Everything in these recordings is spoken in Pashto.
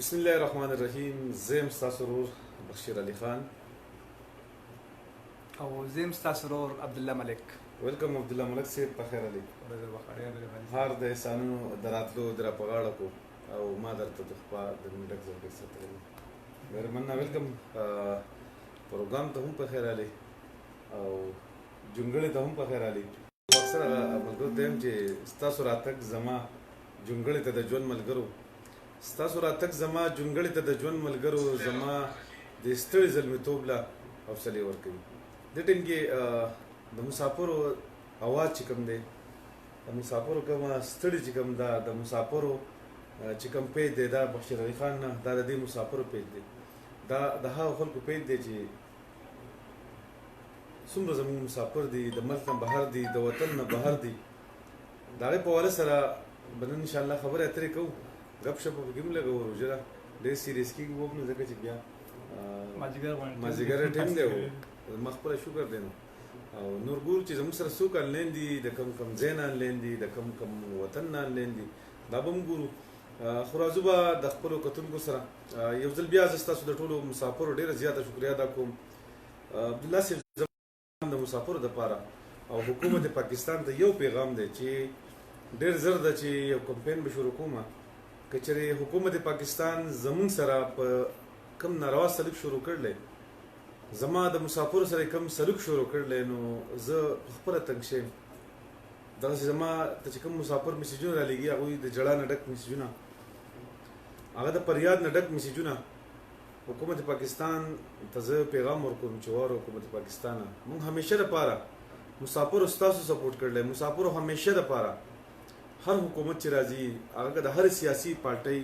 بسم الله الرحمن الرحیم. زم ستاسو ورور بشیر علي خان او زم ستاسو ورور عبدالله ملک. ویلکم عبدالله ملک صاحب، په خیر علي. هر د انسانانو دراتلو در په غاړه کو او ما درته د خپل د منډک زړګي ستل مهربانه ویلکم پروګرام ته هم په خیر علي او جونګړې ته هم په خیر علي. اکثر ملګرو ته هم چې ستاسو راتګ زما جونګړې ته د ژوند ملګرو، ستاسو راتګ زما جونګړې ته د ژوند ملګرو زما د ستړي زلمیتوب له حوصلې ورکوي. دې ټیم کې د مسافرو اواز چې کوم دی، د مسافرو کومه ستړي چې کوم ده، د مسافرو چې کوم پیج دی دا بشیر علي خان نه، دا د دې مسافرو پیج دی. دا د هغو خلکو پیج دی چې څومره زموږ مسافر دي، د ملک نه بهر دي، د وطن نه بهر دي. د هغې په حواله سره به نن انشاءالله خبرې اترې کوو، گپ شپ پکې هم لګوو. روژه ده ډېر سیریس کېږي وب نه، ځکه چې بیا مازدیګر ټایم دی او ما خپله شکر دی نو او نور ګورو چې زموږ سره څوک آنلاین دي، د کم کم ځای نه آنلاین دي، د کم کم وطن نه آنلاین دي، دا به هم ګورو. خو راځو به د خپلو کتونکو سره یو ځل بیا زه ستاسو د ټولو مسافرو ډېره زیاته شکریا ادا کوم. عبدالله صاحب د مسافرو دپاره او حکومت پاکستان ته یو پیغام دی چې ډېر زر ده چې یو کمپین به شروع کوم. که چېرې حکومت پاکستان زموږ سره په کم ناروا سلوک شروع کړلی، زما د مسافرو سره کم سلوک شروع کړلی، نو زه خپله تنګ شیم. دغسې زما ته چې کوم مسافر میسیجونه رالیږي هغوی د ژړا نه ډک میسیجونه، هغه د فریاد نه ډک میسیجونه. حکومت پاکستان ته زه پیغام ورکوم چې واره حکومت پاکستانه، موږ همیشه دپاره مسافرو ستاسو سپورټ کړلی، مسافرو همیشه دپاره هر حکومت چې راځي هغه د هر سیاسي پارټۍ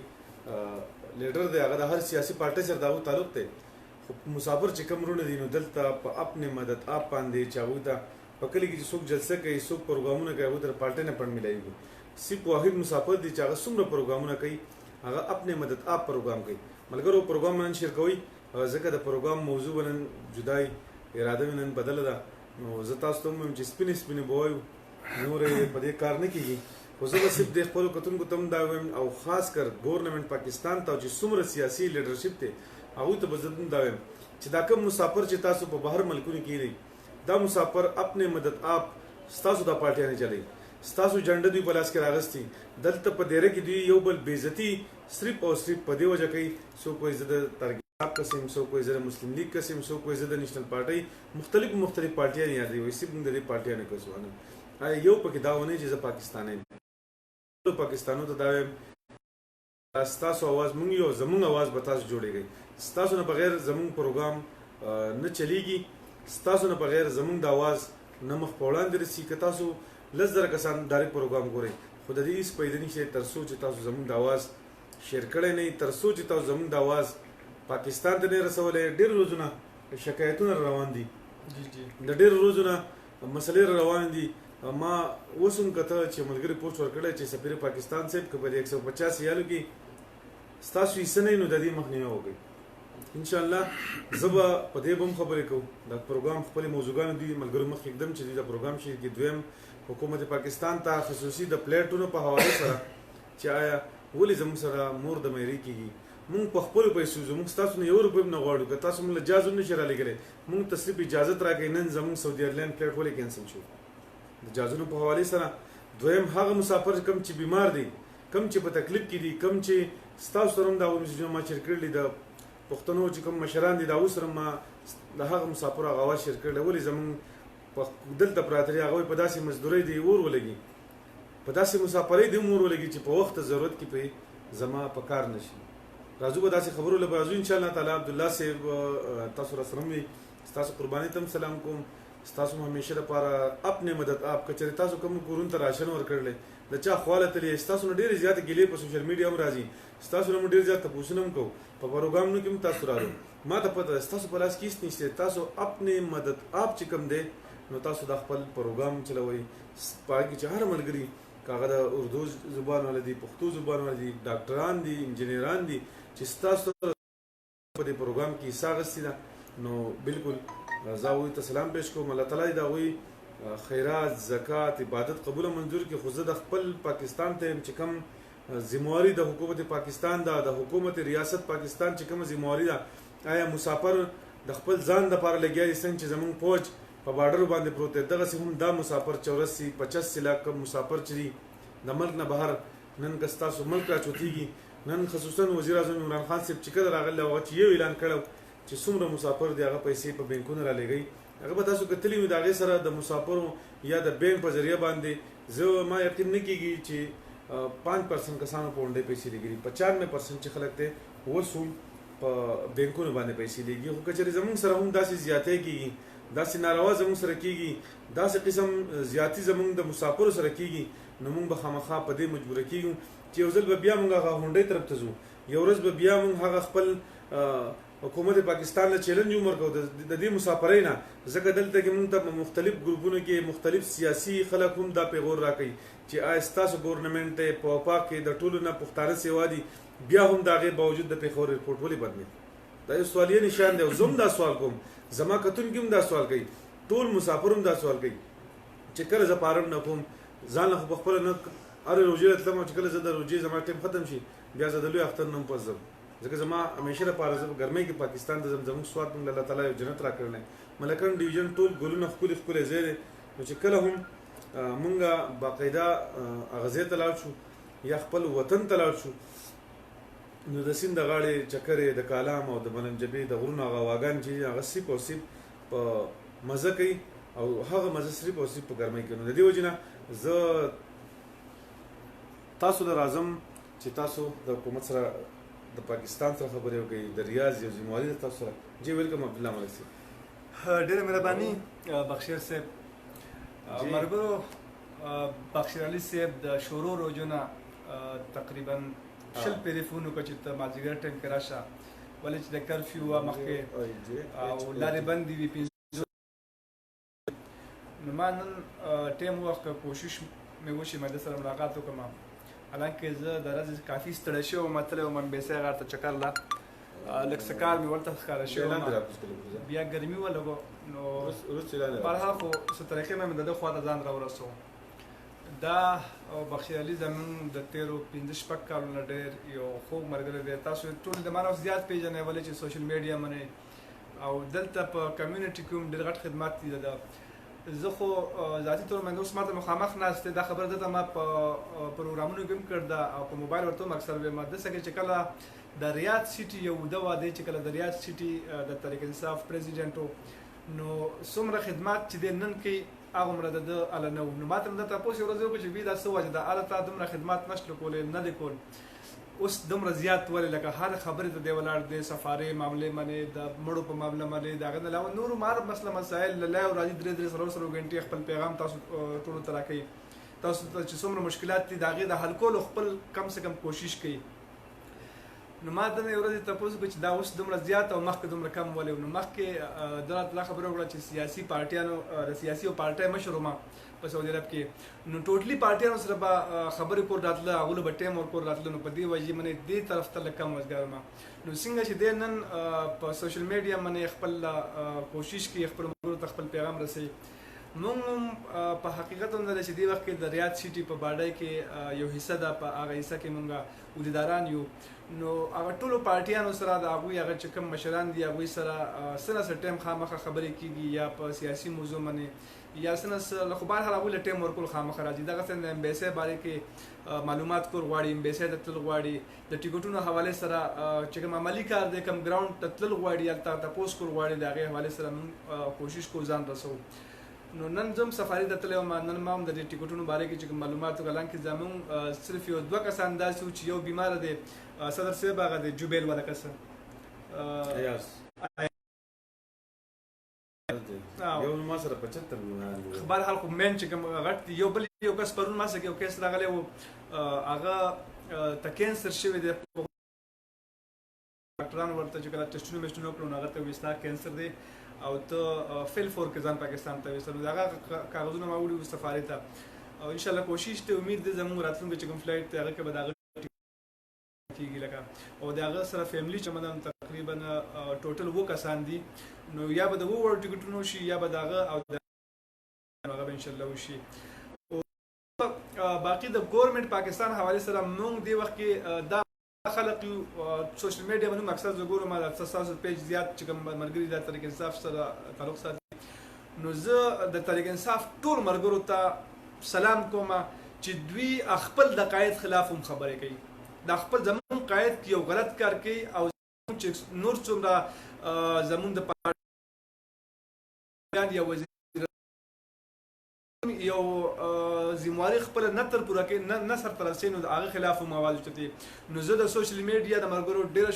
لیډر دی، هغه د هر سیاسي پارټۍ سره د هغو تعلق دی. خو مسافر چې کوم وروڼه دي نو دلته په اپنې مدد آپ باندې چې هغوی ته په کلي کې چې څوک جلسه کوي، څوک پروګرامونه کوي، هغوی ته د پارټۍ نه فنډ میلایږي. صرف واحد مسافر دی چې هغه څومره پروګرامونه کوي، هغه اپنې مدد آپ پروګرام کوي. ملګرو پروګرام نن شیر کوئ، ځکه د پروګرام موضوع به نن جدای اراده مې نن بدله ده. نو زه تاسو ته هم وایم چې سپینې سپینې به وایو، نور یې په دې کار نه کېږي. خو زه به صرف د خپلو کتونکو ته هم دا وایم او خاص کر ګورنمنټ پاکستان ته چې څومره سیاسي لیډرشپ دی هغوی ته به زه هم دا وایم چې دا کوم مسافر چې تاسو په بهر ملکونو کې دی، دا مسافر اپنے مدد آپ ستاسو دا پارټیانې چلی، ستاسو جنډه دوی په لاس کې راغستی، دلته په دیره کې دوی یو بل بېعزتي صرف او صرف په دې وجه کوي. څوک وایي زه د ترګاب قسم، څوک وایي زه د مسلم لیگ قسم، څوک وایي زه د نیشنل پارټۍ، مختلف پارټیانې یادوي، وایي صرف موږ د دې پارټیانې قسمانه یو پکې دا ونه چې زه پاکستانی یم. پاکستانو ته دا وایم ستاسو اواز مونږ یو، زمونږ اواز به تاسو جوړېږئ. ستاسو نه بغیر زمونږ پروګرام نه چلیږي، ستاسو نه بغیر زمونږ د اواز نه مخ په وړاندې رسي. که تاسو 10,000 کسان ډایرکټ پروګرام ګورئ، خو د دې هېڅ فایده نشته تر څو چې تاسو زمونږ د اواز شیر کړی نه وي، تر څو چې تاسو زمونږ د اواز پاکستان ته نه رسولی. ډېر روزونه شکایتونه روان دي، د ډېرو روزونه مسلې روان دي. ما اوس هم کته چې ملګري پوسټ ورکړی چې سفیر پاکستان صاحب که په 150 ریالو کې ستاسو حصه نه وي نو د دې مخنیوی وکړئ. انشاءالله زه به په دې به هم خبرې کوم. د پروګرام خپلې موضوعګانې دوی ملګرو مخکې ږدم چې دوی د پروګرام شیر کې. دویم حکومت پاکستان ته خصوصي د پلیټونو په حوالې سره چې آیا ولې زموږ سره مور د میرې کېږي. مونږ په خپلو پیسو زموږ ستاسو نه 1 روپۍ هم نه غواړو. که تاسو موږ له جاز هم نشئ رالیږلی، مونږ ته صرف اجازت راکړئ نن زموږ سعودي ایرلاین پلیټ ولې کینسل شو د جازونو په حوالې سره. دویم هغه مسافر کم چې بیمار دي، کم چې په تکلیف کې دي، کم چې ستاسو سره هم دا میسیجونه ما شیر کړي، د پښتنو چې کوم مشران دي د هغوی سره ما د هغه مسافرو هغه اواز شیر کړی، ولې زموږ دلته پراته دي هغوی په داسې مزدورۍ دي اور ولګي، په داسې مسافرۍ دي هم اور ولګي چې په وخت ضرورت کې پې زما په کار نشي. راځو به داسې خبرو له به راځو انشاءالله تعالی. عبدالله صاحب تاسو راسره هم وي، ستاسو قربانۍ ته هم سلام کوم. ستاسو همیشه دپاره اپنے مدد آپ. که چېرې تاسو کوم کورونو ته راشن ورکړلی، د چا خواله تللی، ستاسو نه ډېرې زیاتې ګیلې په سوشل میډیا هم راځي، ستاسو نه مو ډېر زیات تپوسونه هم کوو، په پروګرامونو کې هم تاسو رالو. ما ته پته ده ستاسو په لاس کې هېڅ نشته. تاسو اپنے مدد آپ چې کوم دی نو تاسو دا خپل پروګرام چلوئ. په هغې کې چې هر ملګري که هغه د اردو زبان والا دي، پښتو زبان والا دي، ډاکټران دي، انجینران دي، چې ستاسو په دې پروګرام کې حصه اخیستې ده، نو بالکل زه هغوی ته سلام پیش کوم. الله تعالی د هغوی خیرات، زکات، عبادت قبول منظور کړي. خو زه د خپل پاکستان ته یم چې کوم ذمہواری د حکومت پاکستان دا د حکومت ریاست پاکستان چې کوم ذمہواری ده آیا مسافر د خپل ځان لپاره لګیا دي څنګه چې زمونږ فوج په بارډر باندې پروت دی دغسې هم دا مسافر 84-85 لاک مسافر چې دي د ملک نه بهر نن که ستاسو ملک راچوتېږي نن خصوصا وزیر اعظم عمران خان صاحب چې کله راغلی هغه چې یو اعلان کړی چې څومره مسافر دی هغه پیسې په بینکونو رالېږئ هغه به تاسو کتلي وي د هغې سره د مسافرو یا د بینک په ذریعه باندې زه ما یقین نه کېږي چې 5% کسانو په اونډۍ پیسې لګېږي 95% چې خلک دی وسو په بینکونو باندې پیسې لګي خو که چېرې زموږ سره هم داسې زیاتی کېږي داسې ناروا زموږ سره کېږي داسې قسم زیاتی زموږ د مسافرو سره کېږي نو موږ به خامخا په دې مجبوره کېږو چې یو ځل به بیا موږ هغه هونډۍ طرف ته ځو یو ورځ به بیا موږ هغه خپل حکومت پاکستان له چیلنج ورکړو د دې مسافرۍ نه ځکه دلته کې موږ ته مختلف ګروپونو کې مختلف سیاسي خلک هم دا پیغور راکوي چې آیا ستاسو ګورنمنټ دی په وفاق کې د ټولو نه پښتانه سیوا دي بیا هم د هغې باوجود د پېښور ریپورټ ولې بد نه دا یو سوالیه نشان دی او زه هم دا سوال کوم زما کتونکي هم دا سوال کوي ټول مسافر هم دا سوال کوي چې کله زه پارم نه کوم ځان له خو پخپله نه هرې روژې ته تلم چې کله زه د روژې زما ټایم ختم شي بیا زه د لوی اختر نه هم پس ځم ځکه زما همیشه لپاره زه په ګرمۍ کې پاکستان ته ځم زموږ سوات هم الله تعالی یو جنت راکړی ملکن ډویژن ټول ګلونه ښکلي ښکلی ځای دی نو چې کله هم مونږ باقاعده هغه ځای ته لاړ شو یا خپل وطن ته لاړ شو نو د سیند د غاړې چکرې د کالام او د بنجبې د غرونو هغه واګان چې هغه سیپ او سیپ په مزه کوي او هغه مزه صرف او صرف په ګرمۍ کې نو د دې وجې نه زه تاسو ته راځم چې تاسو د حکومت سره د پاکستان سره خبرې وکړئ د ریاض یو ذمہواري ده تاسو سره جی ویلکم عبدالله ملک صاحب ډېره مهرباني بخشیر صاحب ملګرو بخشیر علي صاحب د شروع روزو نه تقریبا شل پیرفونو که چې ته مازدیګر ټایم کې راشه ولې چې د کرفیو وه مخکې او لارې بندې وي نو ما نن ټایم وخت کوشش مې وشي ما د سره ملاقات وکړم حالانکه زه د ورځې کافي ستړی شوی وم تللی وم امبیسۍ غار ته چکر لا لږ څه کار مې ورته ښکاره شوی وم بیا ګرمي ولګو نو بهرحال خو څه طریقې مې د ده خوا ته ځان راورسوم دا بخشیر علي زموږ د تېرو 15-16 کالونو ډېر یو خوږ ملګری دی تاسو ټول د ما نه زیات پېژنئ ولې چې سوشل میډیا منئ او دلته په کمیونټي کې هم ډېر غټ خدمات دي د زه خو ذاتي طور باندې اوس ماته مخامخ ناست دی دا خبره دلته ما په پروګرامونو کې هم کړې ده او په موبایل ورته هم اکثر ویم داسې کې چې کله د ریاض سیټي یو اوږده واده چې کله د ریاض سیټي د طریق انصاف پریزیډنټ و نو څومره خدمات چې دی نن کوي هغومره د ده هله نه و نو ما ته هم دا تپوس یو ورځ وکړو چې وی دا څه وجه ده هله تا دومره خدمات نشته کولی نه دی کول اوس دومره زیات ولې لکه هر خبرې ته دی ولاړ دی سفارې معاملې منې د مړو په معامله منې د هغه نه علاوه نورو مار مسله مسایل له لایو راځي درې څلور غنټې خپل پیغام تاسو ټولو ته راکوي تاسو ته چې څومره مشکلات دي د هغې د حل کولو خپل کم سے کم کوشش کوي نو ما دنه یو ورځ تپوس وکړو چې دا اوس دومره زیات او مخکې دومره کم ولې نو مخکې ده راته دا خبره وکړه چې سیاسي پارټیانو د سیاسي او پارټۍ مشر وم په سعودي عرب کې نو ټوټلي پارټیانو سره به خبرې کور راتله هغوی به ټایم ورکور راتله نو په دې وجې منې دې طرف ته لږ کم وزګار وم نو څنګه چې دی نن په سوشل میډیا منې خپل کوشش کوي خپلو ملګرو ته خپل پیغام رسوي موږ هم په حقیقت هم دا چې دې وخت کې د ریاض سیټي په باډۍ کې یو حصه ده په هغه حصه کې موږ ولیداران یو نو هغه ټولو پارټیانو سره د هغوی هغه چې کوم مشران دي هغوی سره څه نه څه ټایم خامخا خبرې کېږي یا په سیاسي موضوع منې یا څه نه څه خو بهرحال هغوی له ټایم ورکول خامخا راځي دغسې د امبیسۍ باره کې معلومات کول غواړي امبیسۍ ته تلل غواړي د ټکټونو حوالې سره چې کوم عملي کار دی کوم ګراونډ ته تلل غواړي هلته تپوس کول غواړي د هغې حوالې سره موږ کوشش کوو ځان رسوو نو نن زه هم سفاري ته تللی وم نن ما هم د دې ټکټونو باره کې چې کوم معلومات وکړل حالانکې زموږ صرف یو دوه کسان داسې وو چې یو بیماره دی صدر صاحب هغه د جوبیل والا کس بهرحال خو مین چې کوم غټ دی یو بل یو کس پرون ما سره یو کیس راغلی و هغه ته کینسر شوی دی ډاکټرانو ورته چې کله ټسټونه میسټونه وکړو نو هغه ته وایي ستا کینسر دی او ته فیل فور کې ځان پاکستان ته ویستل نو هغه کاغذونه ما وړي سفارې ته او انشاءالله کوشش دی امید دی زموږ راتلونکی چې کوم فلایټ دی هغه کې به د هغه کېږي لکه او د هغه سره فیملي چې مدام تقریبا ټوټل 7 کسان دي نو یا به د 7 وړ ټکټونه وشي یا به د هغه او د هغه به انشاءالله وشي باقي د ګورنمنت پاکستان حواله سره موږ دی وخت کې دا خلق سوشل میډیا باندې اکثر زه ګورم د تاسو پیج زیات چې کوم ملګري د تحریک انصاف سره تعلق ساتي نو زه د تحریک انصاف ټول ملګرو ته سلام کوم چې دوی خپل د قائد خلاف هم خبرې کوي د خپل زمون قائد یو غلط کار کوي او چې نور څومره زمون د پارلمان یا وزیر یو ذمہواری خپل نتر پوره کوي نه سر تر رسي نو هغه خلاف موال چتي نو زه د سوشل میډیا د مرګرو ډیره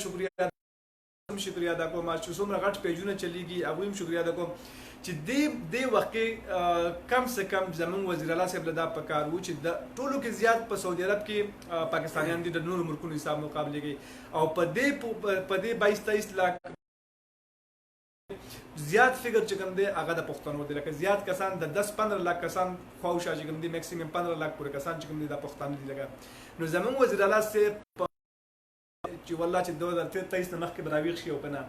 شکریا ادا کوم چې څومره غټ پیجونه چلیږي هغه هم شکریا ادا کوم چې دې وخت کې کم سے کم زمون وزیر اعلی صاحب لدا پکار و چې د ټولو کې زیات په سعودي عرب کې پاکستانیان دي د نور ملکونو حساب مقابله کې او په دې 22-23 لاکھ زیات فکر چې کوم دی هغه د پښتنو دی لکه زیات کسان د 10-15 لاکھ کسان خواوشا چې کوم دی میکسیمم 15 لاکھ پورې کسان چې کوم دی د پښتانه دي لکه نو زمون وزیر اعلی صاحب چې والله چې 2023 نه مخکې براویغ شي او کنه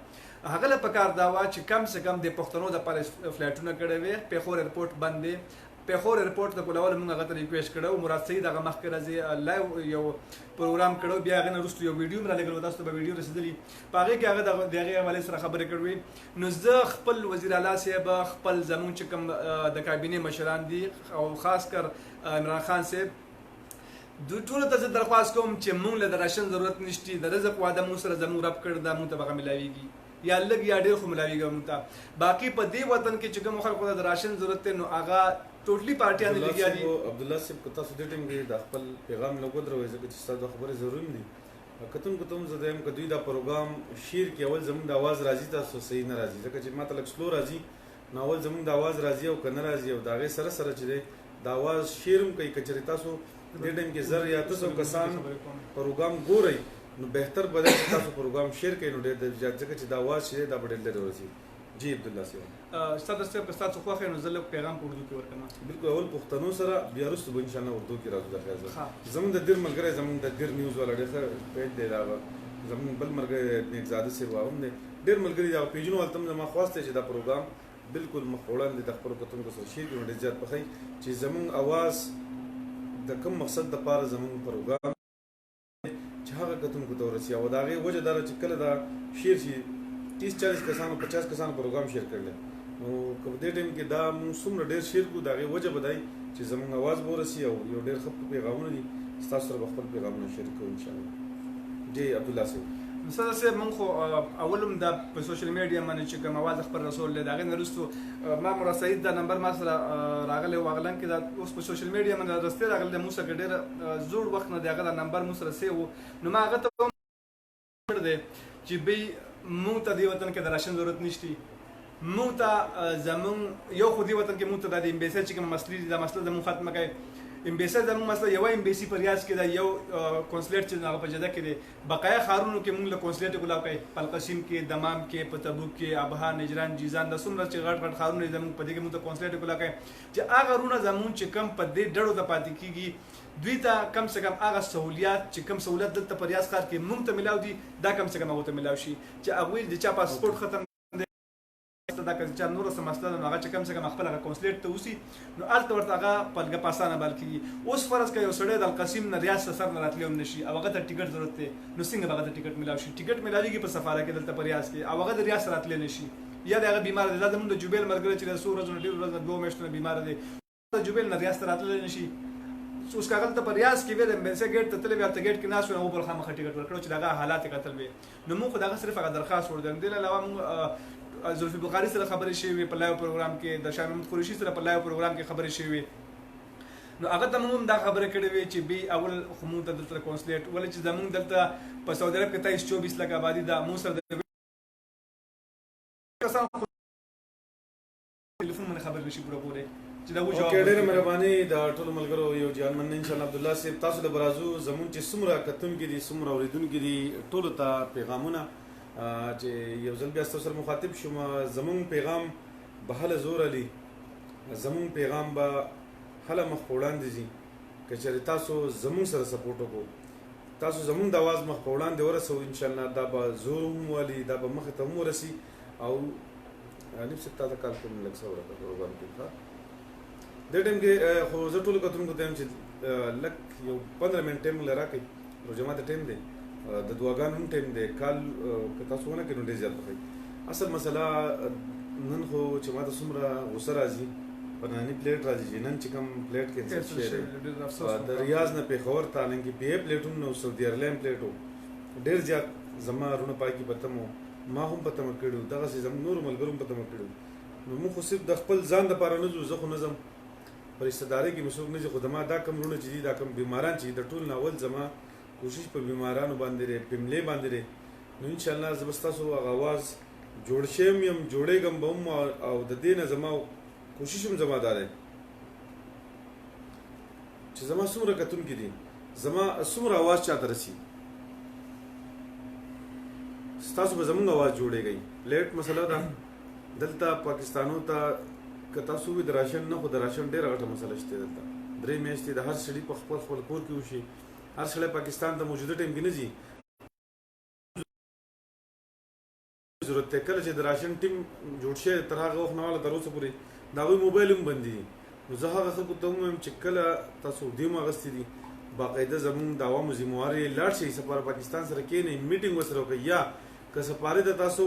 هغه له پکار دا وا چې کم سے کم د پښتنو د پر فلایټونه کړي وي پیښور ایرپورټ باندې پیښور ایرپورټ د کولول موږ هغه ته ریکویسټ کړو مراد سید هغه مخکې راځي لایو یو پروګرام کړو بیا هغه نرسته یو ویډیو را لګل تاسو ته ویډیو رسیدلی پاره کې هغه دغه حواله سره خبرې کړې نو زه خپل وزیر اعلی صاحب خپل زمون چې کوم د کابینه مشران دي او خاص کر عمران خان صاحب دوی ټول ته درخواست کوم چې مونږ له راشن ضرورت نشتی د رزق واده مو سره زموږ رب کړ دا مونږ ته به ملاويږي یا لګ یا ډېر خو ملاويږي مونږ ته باقي په دې وطن کې چې کوم خلکو د راشن ضرورت نو هغه ټوټلی پارټیان لګیا دي عبد الله صاحب کو تاسو دې ټیم کې د خپل پیغام لګو دروي ځکه چې تاسو خبره ضروري دي کتم زدم کدوې دا پروګرام شیر کې اول زموږ د आवाज راځي تاسو صحیح نه راځي ځکه چې ماته لک سلو راځي نو اول زموږ د आवाज راځي او کنه راځي او داغه سره سره چې د आवाज شیرم کوي کچري تاسو دې ټیم کې زر یا تاسو کسان پروګرام ګورئ نو بهتر بدل تاسو پروګرام شیر کړئ نو ډېر ځکه چې د आवाज شیر دا بدل لري ورسي جی عبد الله صاحب ستاسو سره تاسو خو خو نو زل پیغام په اردو کې ورکنه بالکل اول پښتنو سره بیا وروسته به ان شاء الله اردو کې راځو د خیر زمون د دیر ملګری زمون د دیر نیوز ولا ډېر پیج دی دا زمون بل مرګ نیک زاده سره واوم نه ډېر ملګری دا پیجونو ولتم ما خواسته چې دا پروګرام بالکل مخوړان د خبرو کتونکو سره شي نو ډېر زیات پخې چې زمون आवाज د کوم مقصد د پاره زمون پروګرام چې هغه کتونکو ته ورسي او دا غي وجه دار چې کله دا شیر شي 30-40 کسانو 50 کسانو پروګرام شیر کړل نو کوم دې ټیم کې دا موږ څومره ډېر شیر کو دا غي وجه بدای چې زمون आवाज ورسي او یو ډېر خپل پیغامونه دي تاسو سره خپل پیغامونه شیر کوو ان شاء الله جی عبد الله صاحب مثلا سه من خو اولم د په سوشل میډیا باندې چې کوم आवाज خبر رسول له داغه نرستو ما مرسید دا نمبر ما سره راغله واغلن کې دا اوس په سوشل میډیا باندې راسته راغله مو سره ډېر زوړ وخت نه داغه نمبر مو سره سیو نو ما هغه ته ور دي چې به مو ته دی وطن کې د راشن ضرورت نشتی مو ته زمون یو خو دی وطن کې مو ته د امبیسي چې کوم مسلې د مسله زمون ختمه کړي امبیسي زمون مسله یو امبیسي پر ریاض کې دا یو کونسلیټ چې هغه په جده کې دی بقایا خارونو کې مونږ له کونسلیټ ګلاو کوي پلقشیم کې دمام کې په تبوک کې ابها نجران جیزان د څومره چې غټ غټ خارونه زمون په دې کې مونږ ته کونسلیټ ګلاو کوي چې هغه رونه زمون چې کم په دې ډړو د پاتې کیږي دوی ته کم سے کم هغه سہولیات چې کم سہولت دلته په ریاض ښار کې مونږ ته ملاو دي دا کم سے کم هغه ته ملاو شي چې هغه د چا پاسپورت ختم دا چې نور څه مسله نه هغه چې کم سے کم خپل کونسلیټ ته وسی نو الته ورته هغه پلګه پاسانه بلکې اوس فرض کوي یو سړی د القصیم نه ریاض سره نه راتلو نشي او هغه ته ټیکټ ضرورت دی نو څنګه هغه ته ټیکټ ملاو شي ټیکټ ملاويږي په سفاره کې دلته په ریاض کې او هغه د ریاض راتللی نشي یا د هغه بیمار دی زموږ د جوبیل مرګ چې سور ورځې ډیر ورځې 2 میاشتې بیمار دی د جوبیل نه ریاض راتللی نشي اوس کاغذ ته په ریاض کې ویل مې سه ګیټ ته تللی ته ګیټ کې ناس نو بل خامخ ټیکټ ورکړو چې دغه حالات قتل وي نو موږ دغه صرف هغه درخواست ورډم دی علاوه موږ زلفی بخاری سره خبرې شوې په لایو پروګرام کې د شاه محمود قریشي سره په لایو پروګرام کې خبرې شوې نو هغه ته موږ دا خبره کړې وې چې به اول خمو ته دلته کونسلیټ ولې چې زمونږ دلته په سعودي عرب کې 24 لک آبادی دا مو سره کسان ټلیفون باندې خبرې شي پوره پوره چې دا و جواب ډېر مهرباني دا ټول ملګرو یو جان من ان شاء الله عبد الله صاحب تاسو د برازو زمون چې سمره کتون کې دي سمره اوریدونکو دي ټول ته پیغامونه چې یو ځل بیا تاسو سره مخاطب شوم زمون پیغام به هله زور علي زمون پیغام به هله مخ وړاندې دي کچې تاسو زمون سره سپورټ وکړو تاسو زمون د आवाज مخ وړاندې ورسو ان شاء الله دا به زور هم علي دا به مخ ته ورسي او نفس تا کال کوم لکه څوره پروګرام کې ښه د ټیم کې خو زه ټول کتونکو ته چې لک یو 15 منټ ټایم لرا کوي روزه ته ټایم دی د دعاګانو هم ټایم دی کال که تاسو ونه کړئ نو ډېر زیات بخیر اصل مسله نن خو چې ما ته څومره غوسه راځي په ننني پلیټ راځي چې نن چې کوم پلیټ کینسل شوی دی د ریاض نه پېښور ته حالانکې پی اے پلیټ هم نو سعودي ایرلاین پلیټ و ډېر زیات زما رونه پاکي په تمه ما هم په تمه کړي دغسې زموږ نورو ملګرو هم په تمه کړي نو موږ خو صرف د خپل ځان دپاره نه ځو زه خو نه ځم په رشتهدارۍ کې مې څوک نه ځي خو زما دا کم رونه چې دي دا کم بیماران چې د ټول نه اول زما کوشش په بیمارانو باندې دی پملې باندې دی نو انشاءالله زه به ستاسو هغه اواز جوړ شوی یم جوړېږم به هم او د دې نه زما کوشش هم زما دا دی چې زما څومره کتونکي دي زما څومره اواز چاته رسي ستاسو به زمونږ اواز جوړېږي پلیټ مسله ده دلته پاکستانو ته که تاسو وي د راشن نه خو د راشن ډېره غټه مسله شته دلته 3 میاشتې د هر سړي په خپل خپل کور کې وشي هر سړی پاکستان ته موجوده ټایم کې نه ځي ضرورت دی کله چې د راشن ټیم جوړ شي تر هغه وخت نه والا تر اوسه پورې د هغوی موبایل هم بند دي نو زه هغه خلکو ته ووایم چې کله تاسو دیم اغوستي دي باقاعده زموږ د عوامو ذمهوار یې لاړ شئ سفاره پاکستان سره کښېنئ میټینګ ورسره وکړئ یا که سفارې ته تاسو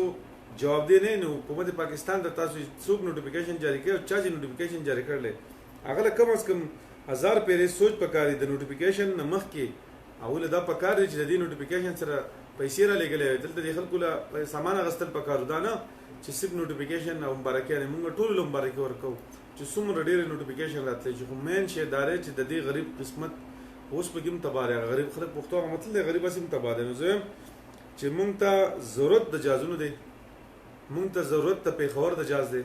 جواب دی نه نو حکومت پاکستان ته تاسو څوک نوټیفیکیشن جاری کړي او چا چې نوټیفیکیشن جاری کړلی هغه له کم از کم 1000 پیرې سوچ پکار دي د نوټیفیکیشن نه مخکې اول دا پکار دی چې د دې نوټیفیکیشن سره پیسې را لېږلې وي دلته د خلکو له سامان اخیستل پکار دا نه چې صرف نوټیفیکیشن او مبارکیانې موږ ټولو له مبارکي ورکوو چې څومره ډېرې نوټیفیکیشن راتلی چې خو مین شی دا دی چې د دې غریب قسمت اوس پکې هم تباه دی غریب خلک پښتو هغه مطلب دی غریب هسې هم تباه دی نو زه یم چې موږ ته ضرورت د جازونو دی موږ ته ضرورت د پېښور د جاز دی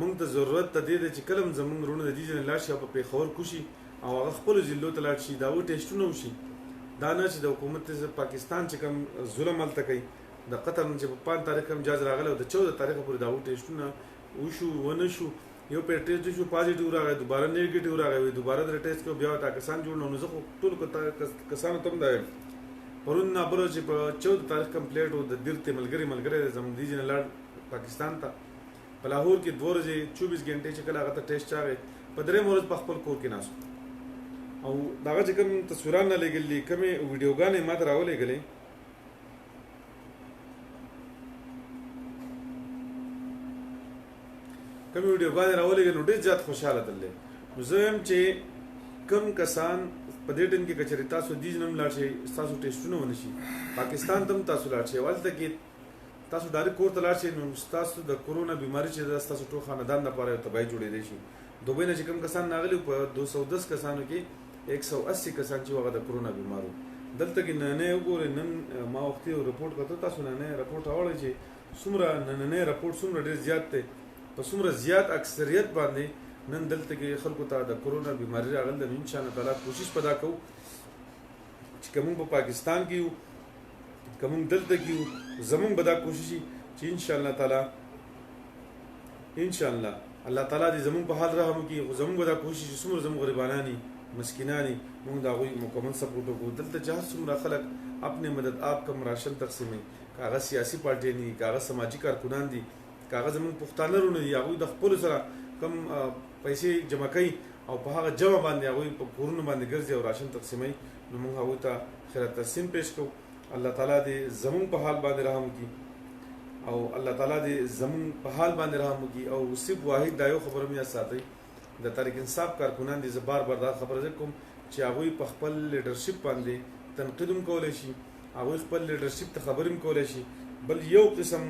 موږ ته ضرورت د دې دی چې کله هم زموږ وروڼه د دې ځای نه لاړ شي او په پېښور کوشي او هغه خپلو ضلعو ته لاړ شي د هغوی ټیسټونه وشي دا نه چې د حکومت پاکستان چې کوم ظلم هلته کوي د قطر چې په 5 تاریخ کوم جاز راغلی او د 14 تاریخه پورې د هغوی ټیسټونه وشو ونه شو یو پې ټیسټ شو پازیټیو راغی دوباره نیګیټیو راغی دوباره د ټیسټ کو بیا تا کسان جوړ نو زه خو ټولو کسانو ته هم دا یم پرون نابلو چې په 14 تاریخ کمپلیټ و د بیرته ملګری زموږ دې نه لاړ پاکستان ته په لاهور کې 2 ورځې 24 غنټې چې کله هغه ته ټیسټ راغی په 3 ورځ په خپل کور کې ناست او داغه چې کوم تصویران نه لګلې کومې ویډیوګانې ما ته راولېږلې کومې ویډیوګانې راولېږلې نو ډېر زیات خوشحاله تللی نو زه یم چې کم کسان په دې ټیم کې که چېرې تاسو دې نه هم لاړ شئ ستاسو ټیسټونه ونه شي پاکستان ته هم تاسو لاړ شئ هلته کې تاسو ډایرکټ کور ته لاړ شئ نو ستاسو د کرونا بیماري چې ده ستاسو ټول خاندان دپاره یو تباهي جوړېدی شي دوبۍ نه چې کوم کسان راغلي په 210 کسانو کې 180 کسان چې هغه د کرونا بیمار وو دلته کې نننی وګورئ نن ما وختي یو رپورټ کتو تاسو نننی رپورټ راوړی چې څومره نننی رپورټ څومره ډېر زیات دی په څومره زیات اکثریت باندې نن دلته کې خلکو ته د کرونا بیماري راغله نو انشاءالله تعالی کوشش پیدا کوو چې که موږ په پاکستان کې یو که موږ دلته کې یو زموږ به دا کوشش وي چې انشاءالله تعالی انشاءالله الله تعالی دې زموږ په حال رحم وکړي خو زموږ به دا کوشش چې څومره زموږ غریبانان دي مسکینان دي موږ د هغوی مکمل سپورټ وکړو دلته چې هر څومره خلک اپنے مدد آپ کم راشن تقسیموي که هغه سیاسي پارټۍ دي که هغه سماجي کارکنان دي که هغه زموږ پښتانه وروڼه دي هغوی د خپلو سره کم پیسې جمع کوي او په هغه جمع باندې هغوی په کورونو باندې ګرځي او راشن تقسیموي نو موږ هغوی ته خیرات تحسین پیش کوو الله تعالی دې زموږ په حال باندې رحم وکړي او الله تعالی دې زموږ په حال باندې رحم وکړي او صرف واحد دا یو خبره مې یاد ساتئ د تحریک انصاف کارکنان دي زه بار دا خبره کوم چې هغوی په خپل لیډرشپ باندې تنقید هم کولی شي هغوی خپل لیډرشپ ته خبرې هم کولی شي بل یو قسم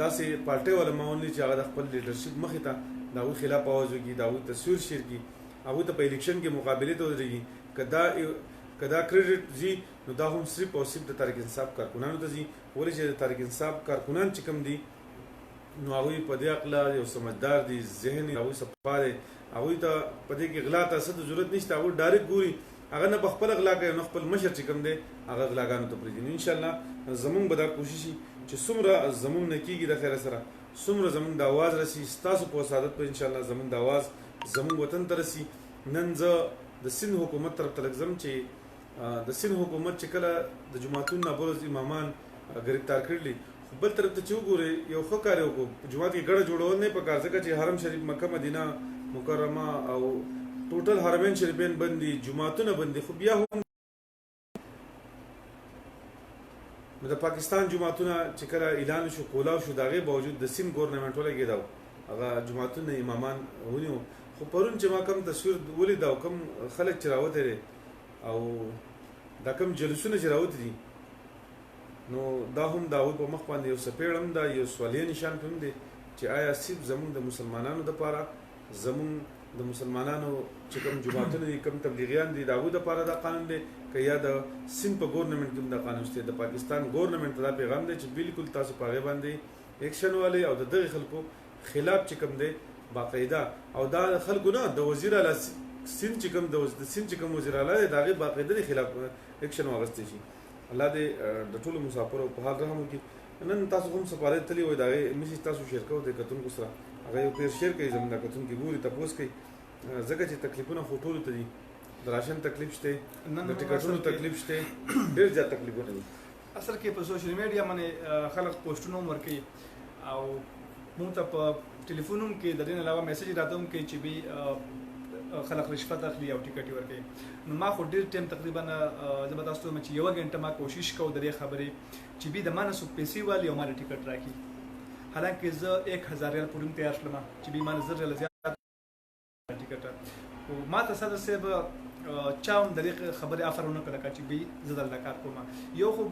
داسې پارټۍ والا ما ونلي چې هغه د خپل لیډرشپ مخې ته د هغوی خلاف آواز وکړي د هغوی تصویر شیر کړي هغوی ته په الیکشن کې مقابلې ته ودرېږي که دا کریډټ ځي نو دا هم صرف او صرف د تحریک انصاف کارکنانو ته ځي ولې چې د تحریک انصاف کارکنان چې کوم دي نو هغوی په دې عقله یو سمجدار دي ذهن هغوی صفا دی هغوی ته په دې کې غلا ته څه ضرورت نشته هغوی ډایرکټ ګوري هغه نه په خپله غلا کوي نه خپل مشر چې کوم دی هغه غلاګانو ته پرېږدي نو انشاءالله زموږ به دا کوشش وي چې څومره زموږ نه کېږي د خیره سره څومره زموږ د اواز رسي ستاسو په وسادت به انشاءالله زموږ د اواز زموږ وطن ته رسي نن زه د سند حکومت طرف ته لږ ځم چې د سند حکومت چې کله د جوماتونو نه بروز امامان ګرفتار کړلي خو بل طرف ته چې وګورئ یو ښه کار یې وکړو په جومات کې ګډه جوړول نه پکار ځکه چې حرم شریف مکه مدینه مکرمه او ټوټل حرمین شریفین بند دي، جماعتونه بند دي، خو بیا هم د پاکستان جماعتونه چې کله اعلان شو کولاو شو د هغې باوجود د سیند ګورنمنټ ولګېده هغه جماعتونه امامان ونیو. خو پرون چې ما کوم تصویر ولید او کوم خلک چې راوتي دي او دا کوم جلوسونه چې راوتي دي نو دا هم د هغوی په مخ باندې یو څپېړ هم ده، یو سوالیه نشان هم دی چې آیا صرف زمونږ د مسلمانانو دپاره، زمونږ د مسلمانانو چې کوم جماعتونه دي، کوم تبلیغیان دي، د هغوی دپاره دا قانون دی که یا د سند په ګورنمنټ کې هم دا قانون شته؟ د پاکستان ګورنمنټ ته دا پیغام دی چې بالکل تاسو په هغې باندې ایکشن والئ او د دغې خلکو خلاف چې کوم دی باقاعده، او دا خلکو نه د وزیر اعلی سند چې کوم د سند چې کوم وزیر اعلی دی د هغې باقاعده د خلاف ایکشن واخیستی شي. الله دې د ټولو مسافرو په حال رحم وکړي. نن تاسو هم سفارت تللي وئ د هغې میسج تاسو شیر کوو د کتونکو سره، هغه یو پیر شیر کوي زموږ دا کتونکي ګوري تپوس کوي ځکه چې تکلیفونه خو ټولو ته دي، د راشن تکلیف شته، د ټکټونو تکلیف شته، ډېر زیات تکلیفونه دي. اصل کې په سوشل میډیا باندې خلک پوسټونه هم ورکوي او موږ ته په ټلیفون هم کې د دې نه علاوه میسج راته هم کوي چې بي خلک رشوت اخلي او ټکټ یې ورکوي. نو ما خو ډېر ټایم تقریبا زه به تاسو ته وایم چې 1 غنټه ما کوشش کوم د دې خبرې چې بي د ما نه څوک پیسې والي او ما ته ټکټ راکړي، حالانکه زه 1000 ریال پورې تیار شلم چې بي ما نه 1000 ریال زیات ټکټ او ما ته صدر صاحب چا هم د دې خبرې افر ونه کړه چې بي زه دلته کار کوم. یو خو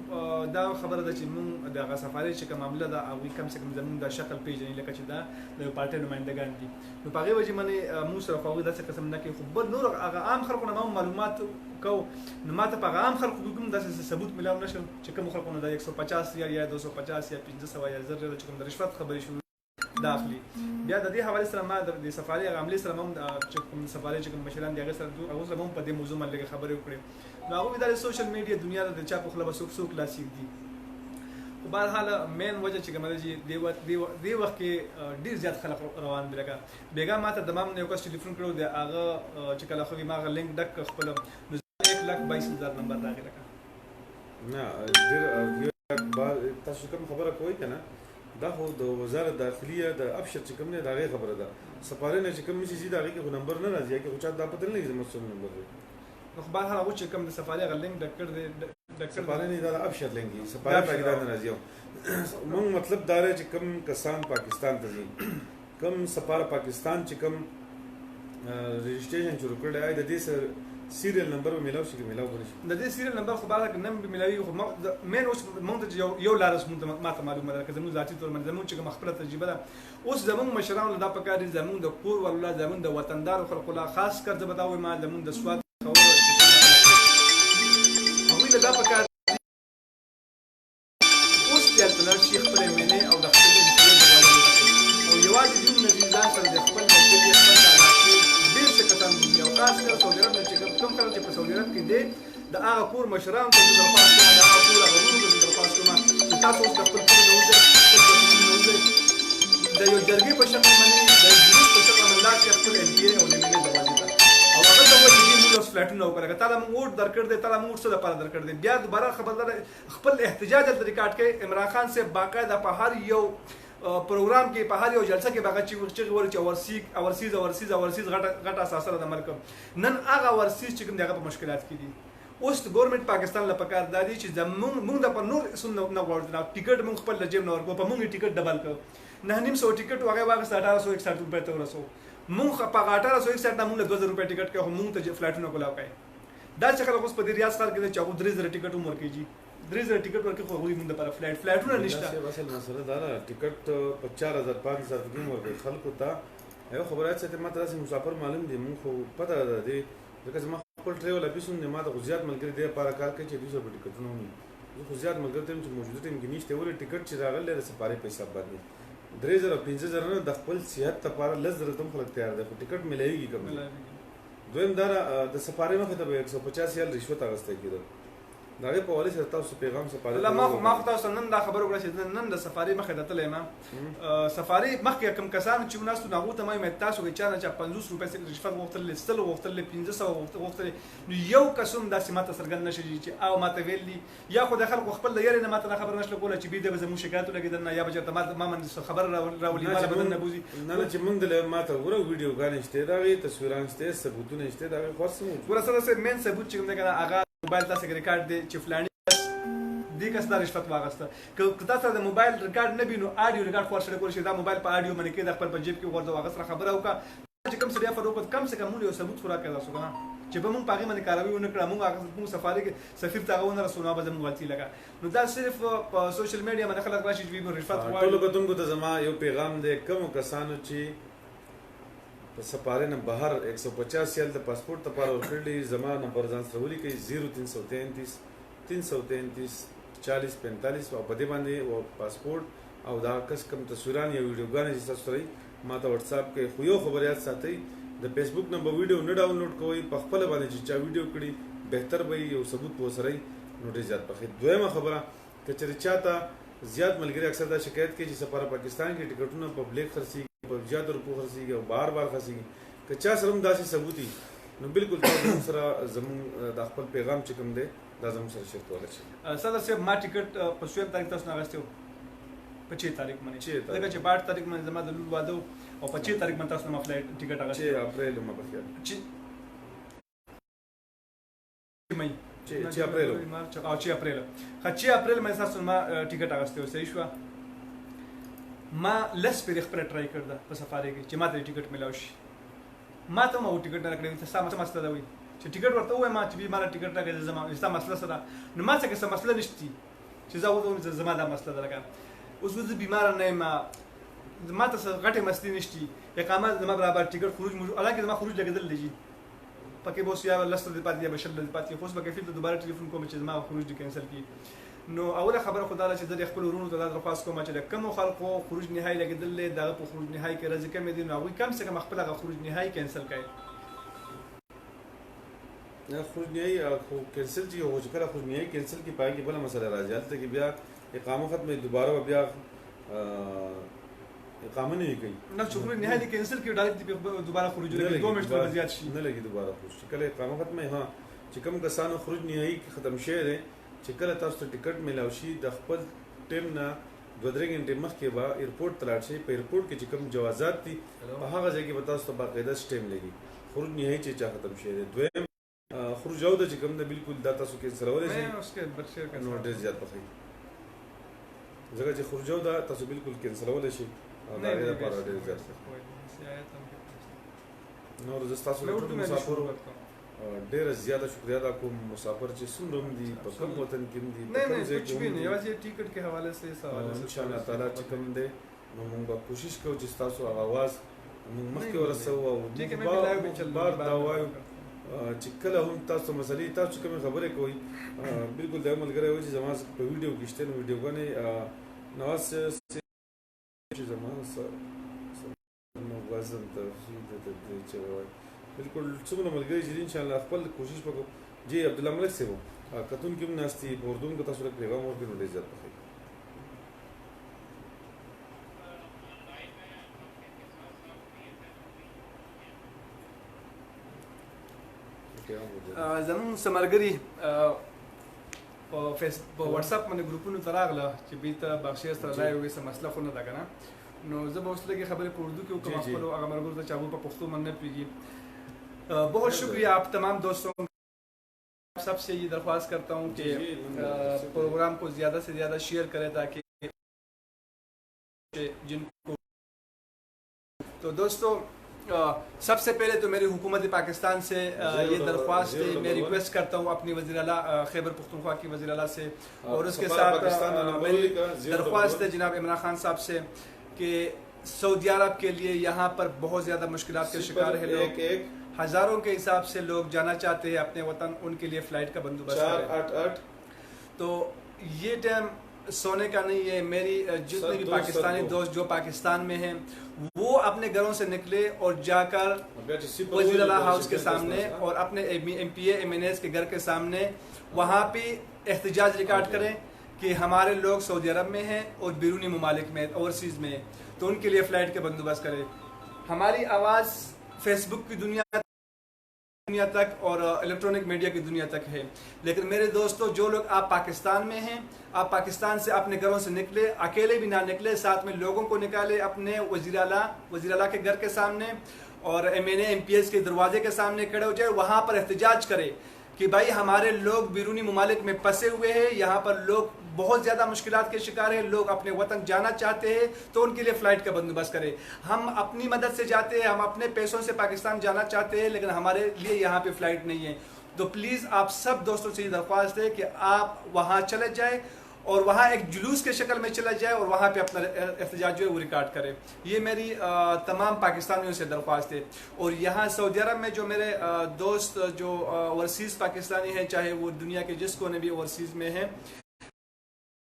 دا خبره ده چې موږ دغه سفارش چې کوم معامله ده هغوی کم څه کم زموږ د شکل پېژني لکه چې دا د یو پارټۍ نمایندګان دي، نو په هغې وجې باندې موږ سره خو هغوی داسې قسم نه کوي. خو بل نور هغه عام خلکو نه ما معلومات کوو نو ما ته په هغه عام خلکو کې کوم داسې ثبوت میلاو نه شو چې کوم خلکو نه دا 150 ریال یا 250 یا 500 یا 1000 ریال چې کوم د رشوت خبرې شروع داخلي. بیا د دې حوالې سره ما د سفارې هغه عملې سره هم چې کوم سفارې چې کوم مشران دي هغه سره هم په دې موضوع باندې لږ خبرې وکړې. نو هغوی د سوشل میډیا دنیا د چا په خوله به څوک لاسیک دي. خو بهرحال مین وجه چې کومه ده چې دې وخت کې ډېر زیات خلک روان دي. لکه بیګا ما ته دمام نه یو کس ټلیفون کړی دی، هغه چې کله خو ما هغه لینک ډک خپل 1,22,000 نمبر راغی. لکه نه ډېر تاسو کوم خبره کوئ که نه دا خو د وزارت داخلیه د ابشر چې کوم دی د هغې خبره ده. سفارې نه چې کوم میسج دي د هغې کې خو نمبر نه راځي، هغې خو چا دا پته نه لګي زما څوم نمبر دی. نو خو بهرحال هغوی چې کوم د سفارې هغه لینک ډک کړی دی سفارې نه دا د ابشر لینک دي، سفارې پکې دا نه راځي. موږ مطلب دا دی چې کوم کسان پاکستان ته ځي، کوم سفاره پاکستان چې کوم رجسټریشن شروع کړی دی د دې سره سیریل نمبر به میلاو شي که میلاو به نه شي. د دې سیریل نمبر خو بهرحال که نه میلاوي خو مین اوس موږ ته یو لاره ما ته معلومه ده که زموږ ذاتي طور باندې زموږ چې کومه خپله تجربه ده اوس زموږ مشرانو دا پکار دي زموږ د کور والله زموږ د وطندارو خلقو لا خاص کر زه به دا وایم زموږ د سواد هغوی له دا پکار اوس دلته لاړ شي خپلې مینې او د خپلې او یوازې دوی نه دي ځان سره د خپل ملګري خپل ډېر څه کسان دي او خاص کر سعودي عرب نه چې کوم کله چې په سعودي عرب کې دی د هغه کور مشرانو ته زه درخواست کوم، د هغه کور هغه ورونو ته زه درخواست کوم چې تاسو اوس د خپل کور نه وځئ، خپل بچیانو نه وځئ، د یو جرګې په شکل باندې د جلوس په شکل باندې لاړ شئ خپل MPA او MLA دروازې ته او هغه ته ووایي چې موږ اوس فلټونه وکړه که تا له موږ ووټ درکړ دی تا له موږ څه دپاره درکړ دی. بیا دوباره خبردار خپل احتجاج هلته ریکارډ کوي. عمران خان صاحب باقاعده په هر یو پروګرام کې په هر یو جلسه کې به هغه چغې وایي چې اورسیز غټه اساسه ده د ملک. نن هغه اورسیز چې کوم دی هغه په مشکلات کې دي. اوس ګورنمنټ پاکستان له پکار دا دی چې موږ د په نور سم نه غواړو ټیکټ موږ خپل له جیب نه ورکوو، په موږ یې ټیکټ ډبل کړو 950 ټیکټ هغه واخیست 1861 روپۍ ته ورسوو. موږ په 1861 نه موږ له 2000 روپۍ ټیکټ کوو، موږ ته فلایټونه کولاو کوي. دا چې خلک اوس په دې ریاض ښار کې دی چې هغوی 3000 ټیکټ هم ورکوي 3000 ټیکټ ورکوي خو هغوی موږ دپاره فلایټونه نشته. اصل مسله دا ده ټیکټ په 4000 5000 کې هم ورکوي خلکو ته. یو خبره چې ما ته داسې مسافر معلوم دي موږ خو پته ده دې ځکه زما خپل ټریول اپیس هم دی ما ته خو زیات ملګري دې لپاره کار کوي چې 200 روپۍ ټیکټونه ومومي. زه خو زیات ملګري ته یم چې موجوده ټایم کې نشته ولې ټیکټ چې راغلی د سفارې په حساب باندې 3000 او 5000 نه د خپل صحت لپاره 10,000 ته هم خلک تیار دی خو ټیکټ میلاویږي کم. دویم دا د سفارې مخې ته به 150 ریال رشوت اخیستی کېده دا غي په والي سره تاسو پیغام سپارل الله ما خو تاسو نن دا خبر وکړه چې نن د سفاري مخه دتلې ما سفاري مخه کم کسان چې وناس ته نغوته ما تاسو کې چانه چې 50 روپۍ څخه رشوت وغوښتل ستل وغوښتل 1500 وغوښتل نو یو قسم د سمات سرګن نشي چې او ماته ویلي یا خو د خلکو خپل لري نه ماته خبر نشله کوله چې بي د زمو شکایت لګیدل نه یا بجته ما من خبر راولي مال بدن نه بوزي نه چې موږ د ماته ګورو ویډیو غانې شته دا غي تصویران شته ثبوتونه شته دا خاصه ګور سره مین ثبوت چې موږ کنه اغا موبایل تاسو ریکارډ دی چې فلانی دې کس دا رشوت واغسته که تاسو د موبایل ریکارډ نه بینو اډیو ریکارډ خور سره کول شي دا موبایل په اډیو باندې کې د خپل جیب کې ورته واغسره خبره وکړه چې کم سړي فروقت کم سے کم یو ثبوت خورا کړه تاسو کنه چې به مونږ پاګې باندې کاروي ونه کړه مونږ سفاري کې سفیر تاغونه رسونه به زموږ غلطي لګا نو دا صرف په سوشل میډیا باندې خلک راشي چې به رشوت واړي ټول کتونکو ته زما یو پیغام دی کوم کسانو چې په سفارې نه بهر 150 سیل د پاسپورت لپاره ورکړي زما نمبر ځان سره ولیکي 0333 333 40 45 او په دې باندې او پاسپورت او دا کس کوم تصویران یا ویډیوګانې چې تاسو سره ما ته واتس اپ کې خو یو خبريات ساتي د فیسبوک نمبر ویډیو نه ډاونلوډ کوئ په خپل باندې چې چا ویډیو کړي بهتر به یو ثبوت په سره نو ډیر زیات پخې دویمه خبره کچې چاته زیات ملګری اکثر دا شکایت کوي چې سفاره پاکستان کې ټیکټونه پبلک خرسي په زیات روپو خرسي او بار خرسي کچا سره هم داسې ثبوتي نو بالکل تاسو سره زمون د خپل پیغام چې کوم دی دا زموږ سره شریک کولای شي صدر صاحب ما ټیکټ په 6 تاریخ تاسو نه غوښتو په 6 تاریخ باندې دغه چې 8 تاریخ باندې زما د لور واده او په 6 تاریخ باندې تاسو نه فلایټ ټیکټ غوښتو 6 اپریل ما بخیر 6 اپریل مارچ او 6 اپریل خا 6 اپریل باندې تاسو ما ټیکټ غوښتو صحیح شو ما لس پر خپل ټرای کړدا په سفاري کې چې ما ته ټیکټ ملاوي شي ما ته مو ټیکټ نه کړی ته سم مسله دا وي چې ټیکټ ورته وای ما چې ما ټیکټ راکړې زما استا مسله سره نو ما څه څه مسله نشتی چې زه وته زما دا مسله ده لکه اوس زه بیمار نه ما ته څه غټه مسلې نشتی اقامت زما برابر ټیکټ خروج الانکه زما خروج لګیدل لږی پکې بوس یا لسته د پاتې یا بشل د پاتې خو به کفیل دوباره ټلیفون کوم چې زما خروج د کینسل کی نو اوله خبره خدای چې د خپل ورونو ته درخواست کوم چې کوم خلکو خروج نهایی لګیدل دغه په خروج نهایی کې راځي کم دي نو هغه کم څه کم خپل خروج نهایی کینسل کړي نه خروج نهایی خو کینسل چې هو چې کله خروج نهایی کینسل کی پای کې بل مسله راځي هلته کې بیا اقامه ختمه دوباره بیا اقامه نه کوي نو چې خروج نهایی کینسل کی ډایرکټ دوباره خروج لګي 2 منټ په زیات شي نه لګي دوباره خروج کله اقامه ختمه ها چې کوم کسانو خروج نهایی ختم شي چې کله تاسو ته ټیکټ ملاوي شي د خپل ټیم نه 2-3 غنټې مخکې به ایرپورټ ته لاړ شئ په ایرپورټ کې چې کوم جوازات دي په هغه ځای کې به تاسو ته باقاعده سټیم لګي خروج نهایی چې چا ختم شي دویم خروج او د چې کوم نه بالکل دا تاسو کې سره ولې نه اوس کې برشر کا نو ډېر زیات پخې ځکه چې خروج او دا تاسو بالکل کینسل ولې شي دا لپاره ډېر زیات نو د تاسو له مسافر ډېر زیاته شکریا دا کوم مسافر چې څومره هم دي په کوم وطن کې دي نه کچھ بھی نه یوازې ټیکټ کې حواله سره سوال ان شاء الله تعالی چې کوم دی نو موږ کوشش کوو چې تاسو اواز موږ مخکې ورسو او بار دا وایو چې کله هم تاسو مسلې تاسو کوم خبرې کوي بالکل دا ملګری وایي چې زموږ په ویډیو کې شته نو ویډیوګانې نواز چې زموږ سره نو وزن ته چې بالکل څومره ملګری چې ان شاء الله خپل کوشش وکړو جی عبد الله ملک صاحب کتون کوم ناشتي اردو کو تاسو له پیغام ورکړو ډیر زیات پخې زمون سمرګری په واتس اپ باندې ګروپونو تراغله چې بیت بخشیر سره لایو وسه مسله خو نه ده کنه نو زه به اوس لګي خبرې په اردو کې کوم خپل هغه مرګور ته چابو په پښتو باندې پیږي بہت شکریہ آپ تمام دوستوں سب سے یہ درخواست کرتا ہوں کہ پروگرام کو زیادہ سے زیادہ شیئر کریں تاکہ جن کو تو دوستوں سب سے پہلے تو میری حکومت پاکستان سے یہ درخواست ہے میں ریکویسٹ کرتا ہوں اپنی وزیر اعلیٰ خیبر پختونخوا کی وزیر اعلیٰ سے اور اس کے ساتھ میری درخواست ہے جناب عمران خان صاحب سے کہ سعودی عرب کے لیے یہاں پر بہت زیادہ مشکلات کے شکار ہے لوگ ہزاروں کے حساب سے لوگ جانا چاہتے ہیں اپنے وطن ان کے لیے فلائٹ کا بندوبست ہے تو یہ ٹائم سونے کا نہیں ہے میری جتنے بھی پاکستانی دوست جو پاکستان میں ہیں وہ اپنے گھروں سے نکلے اور جا کر وزیر اعلیٰ ہاؤس کے سامنے اور اپنے ایم پی اے ایم این ایز کے گھر کے سامنے وہاں پہ احتجاج ریکارڈ کریں کہ ہمارے لوگ سعودی عرب میں ہیں اور بیرونی ممالک میں اوورسیز میں ہیں، تو ان کے لیے فلائٹ کے بندوبست کریں. ہماری آواز فیس بک کی دنیا تک اور الیکٹرانک میڈیا کی دنیا تک ہے. لیکن میرے دوستو، جو لوگ آپ پاکستان میں ہیں، آپ پاکستان سے اپنے گھروں سے نکلے، اکیلے بھی نہ نکلے، ساتھ میں لوگوں کو نکالے، اپنے وزیر اعلیٰ کے گھر کے سامنے اور MNA MPs کے دروازے کے سامنے کھڑے ہو جائے، وہاں پر احتجاج کرے کہ بھائی ہمارے لوگ بیرونی ممالک میں پھنسے ہوئے ہیں، یہاں پر لوگ بہت زیادہ مشکلات کے شکار ہیں، لوگ اپنے وطن جانا چاہتے ہیں، تو ان کے لیے فلائٹ کا بندوبست کرے. ہم اپنی مدد سے جاتے ہیں، ہم اپنے پیسوں سے پاکستان جانا چاہتے ہیں، لیکن ہمارے لیے یہاں پہ فلائٹ نہیں ہے. تو پلیز آپ سب دوستوں سے یہ درخواست ہے کہ آپ وہاں چلے جائیں اور وہاں ایک جلوس کے شکل میں چلا جائے اور وہاں پہ اپنا احتجاج جو ہے وہ ریکارڈ کرے. یہ میری تمام پاکستانیوں سے درخواست ہے. اور یہاں سعودی عرب میں جو میرے دوست جو اوورسیز پاکستانی ہیں، چاہے وہ دنیا کے جس کونے بھی اوورسیز میں ہیں،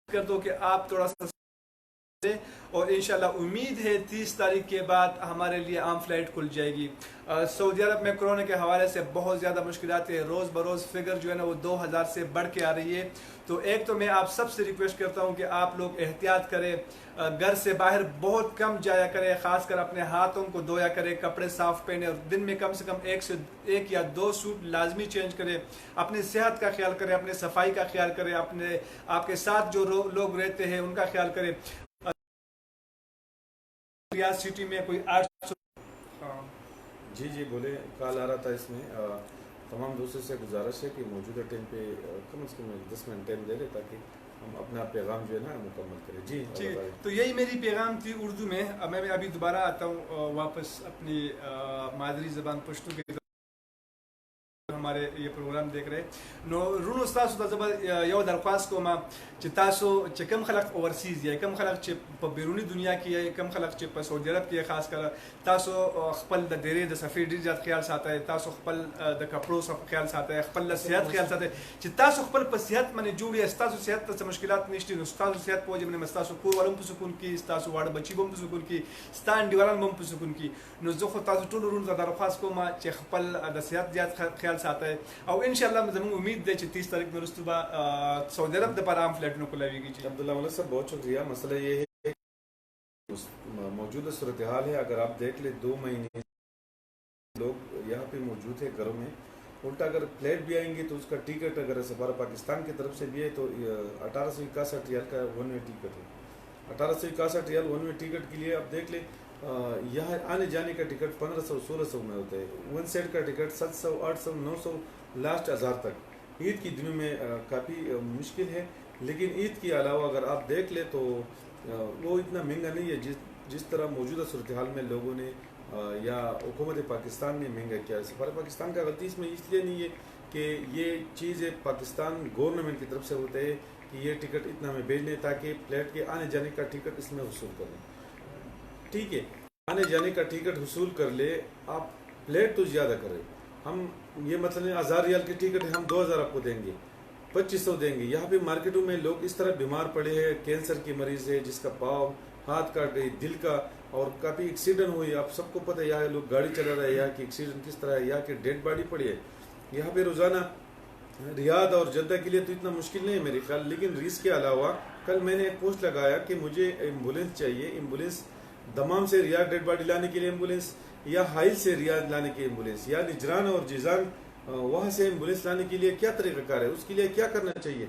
کر دو کہ آپ تھوڑا سا، اور انشاءاللہ امید ہے 30 تاریخ کے بعد ہمارے لیے عام فلائٹ کھل جائے گی. سعودی عرب میں کرونا کے حوالے سے بہت زیادہ مشکلات ہیں، روز بروز فگر جو ہے نا وہ 2000 سے بڑھ کے آ رہی ہے. تو ایک تو میں آپ سب سے ریکویسٹ کرتا ہوں کہ آپ لوگ احتیاط کریں، گھر سے باہر بہت کم جایا کریں، خاص کر اپنے ہاتھوں کو دھویا کریں، کپڑے صاف پہنے، اور دن میں کم سے کم ایک یا دو سوٹ لازمی چینج کریں. اپنی صحت کا خیال کریں، اپنے صفائی کا خیال کریں، آپ کے ساتھ جو لوگ رہتے ہیں ان کا خیال کریں. ریاض سٹی میں کوئی 800. جی بولے، کال آ رہا تھا. اس میں تمام دوستوں سے گزارش ہے کہ موجودہ ٹائم پہ کم از کم 10 منٹ ٹائم دے لیں تاکہ ہم اپنا پیغام جو ہے نا مکمل کریں. جی تو یہی میری پیغام تھی اردو میں. میں ابھی دوبارہ آتا ہوں واپس اپنی مادری زبان پشتو کے ہمارے یہ پروگرام دیکھ رہے نو رونو استاسو ته زبر یو درخواست کوم چې تاسو چې کم خلک اورسیز یا کم خلک چې په بیرونی دنیا کې یا کم خلک چې په سعودي عرب کې خاص کر تاسو خپل د ډېرې د سفر ډېر زیات خیال ساتئ، تاسو خپل د کپړو سره خیال ساتئ، خپل صحت خیال ساتئ، چې تاسو خپل په صحت باندې جوړ یې، تاسو صحت ته باندې نشته، نو تاسو صحت په وجه باندې تاسو کور والو په سکون کې، تاسو واړه بچي هم په سکون کې، ستان دیوالان هم په سکون کې. نو زه خو تاسو ټول رونو ته درخواست کوم چې خپل د صحت زیات خیال ساتئ، او انشاءاللہ زموږ امید ده چې 30 تاریخ نه وروسته به سعودي عرب د پاره عام فلایټونه کولاویږي. عبداللہ ملک صاحب بہت شکریہ. مسئلہ یہ ہے کہ موجودہ صورتحال ہے، اگر آپ دیکھ لیں 2 مہینے لوگ یہاں پہ موجود ہے گھروں میں، الٹا اگر فلائٹ بھی آئیں گے تو اس کا ٹکٹ اگر سفارت پاکستان کی طرف سے بھی ہے تو 1861 ریال کا 1 وے ٹکٹ ہے. 1861 ریال 1 وے ٹکٹ کے لیے آپ دیکھ لیں یہاں آنے جانے کا ٹکٹ 1500-1600 میں ہوتا ہے. 1 سائڈ کا ٹکٹ 700, 800, 900 لاسٹ 1000 تک. عید کی دنوں میں کافی مشکل ہے، لیکن عید کے علاوہ اگر آپ دیکھ لیں تو وہ اتنا مہنگا نہیں ہے جس طرح موجودہ صورتحال میں لوگوں نے یا حکومت پاکستان نے مہنگا کیا ہے. سفارت پاکستان کا غلطی اس میں اس لیے نہیں ہے کہ یہ چیز پاکستان گورنمنٹ کی طرف سے ہوتا ہے کہ یہ ٹکٹ اتنا میں بھیج لیں تاکہ فلائٹ کے آنے جانے کا ٹکٹ اس میں حصول کر لیں. ٹھیک ہے، آنے جانے کا ٹکٹ حصول کر لے، آپ فلائٹ تو زیادہ کریں. ہم یہ مطلب 1000 ریال کی ٹکٹ ہے، ہم 2000 آپ کو دیں گے، 2500 دیں گے. یہاں پہ مارکیٹوں میں لوگ اس طرح بیمار پڑے ہیں، کینسر کے مریض ہے، جس کا پاؤں ہاتھ کاٹ گئی، دل کا، اور کافی ایکسیڈنٹ ہوئی. آپ سب کو پتہ ہے یہاں لوگ گاڑی چلا رہے ہیں، یہاں کی ایکسیڈنٹ کس طرح ہے، یہاں کی ڈیڈ باڈی پڑی ہے. یہاں پہ روزانہ ریاض اور جدہ کے لیے تو اتنا مشکل نہیں ہے میرے خیال. لیکن ریس کے علاوہ کل میں نے ایک پوسٹ لگایا کہ مجھے ایمبولینس چاہیے، ایمبولینس دمام سے ریاض ڈیڈ باڈی لانے کے لیے ایمبولینس، یا حائل سے ریاض لانے کی ایمبولینس، یا نجران اور جیزان وہاں سے ایمبولینس لانے کے لیے کیا طریقہ کار ہے، اس کے لیے کیا کرنا چاہیے.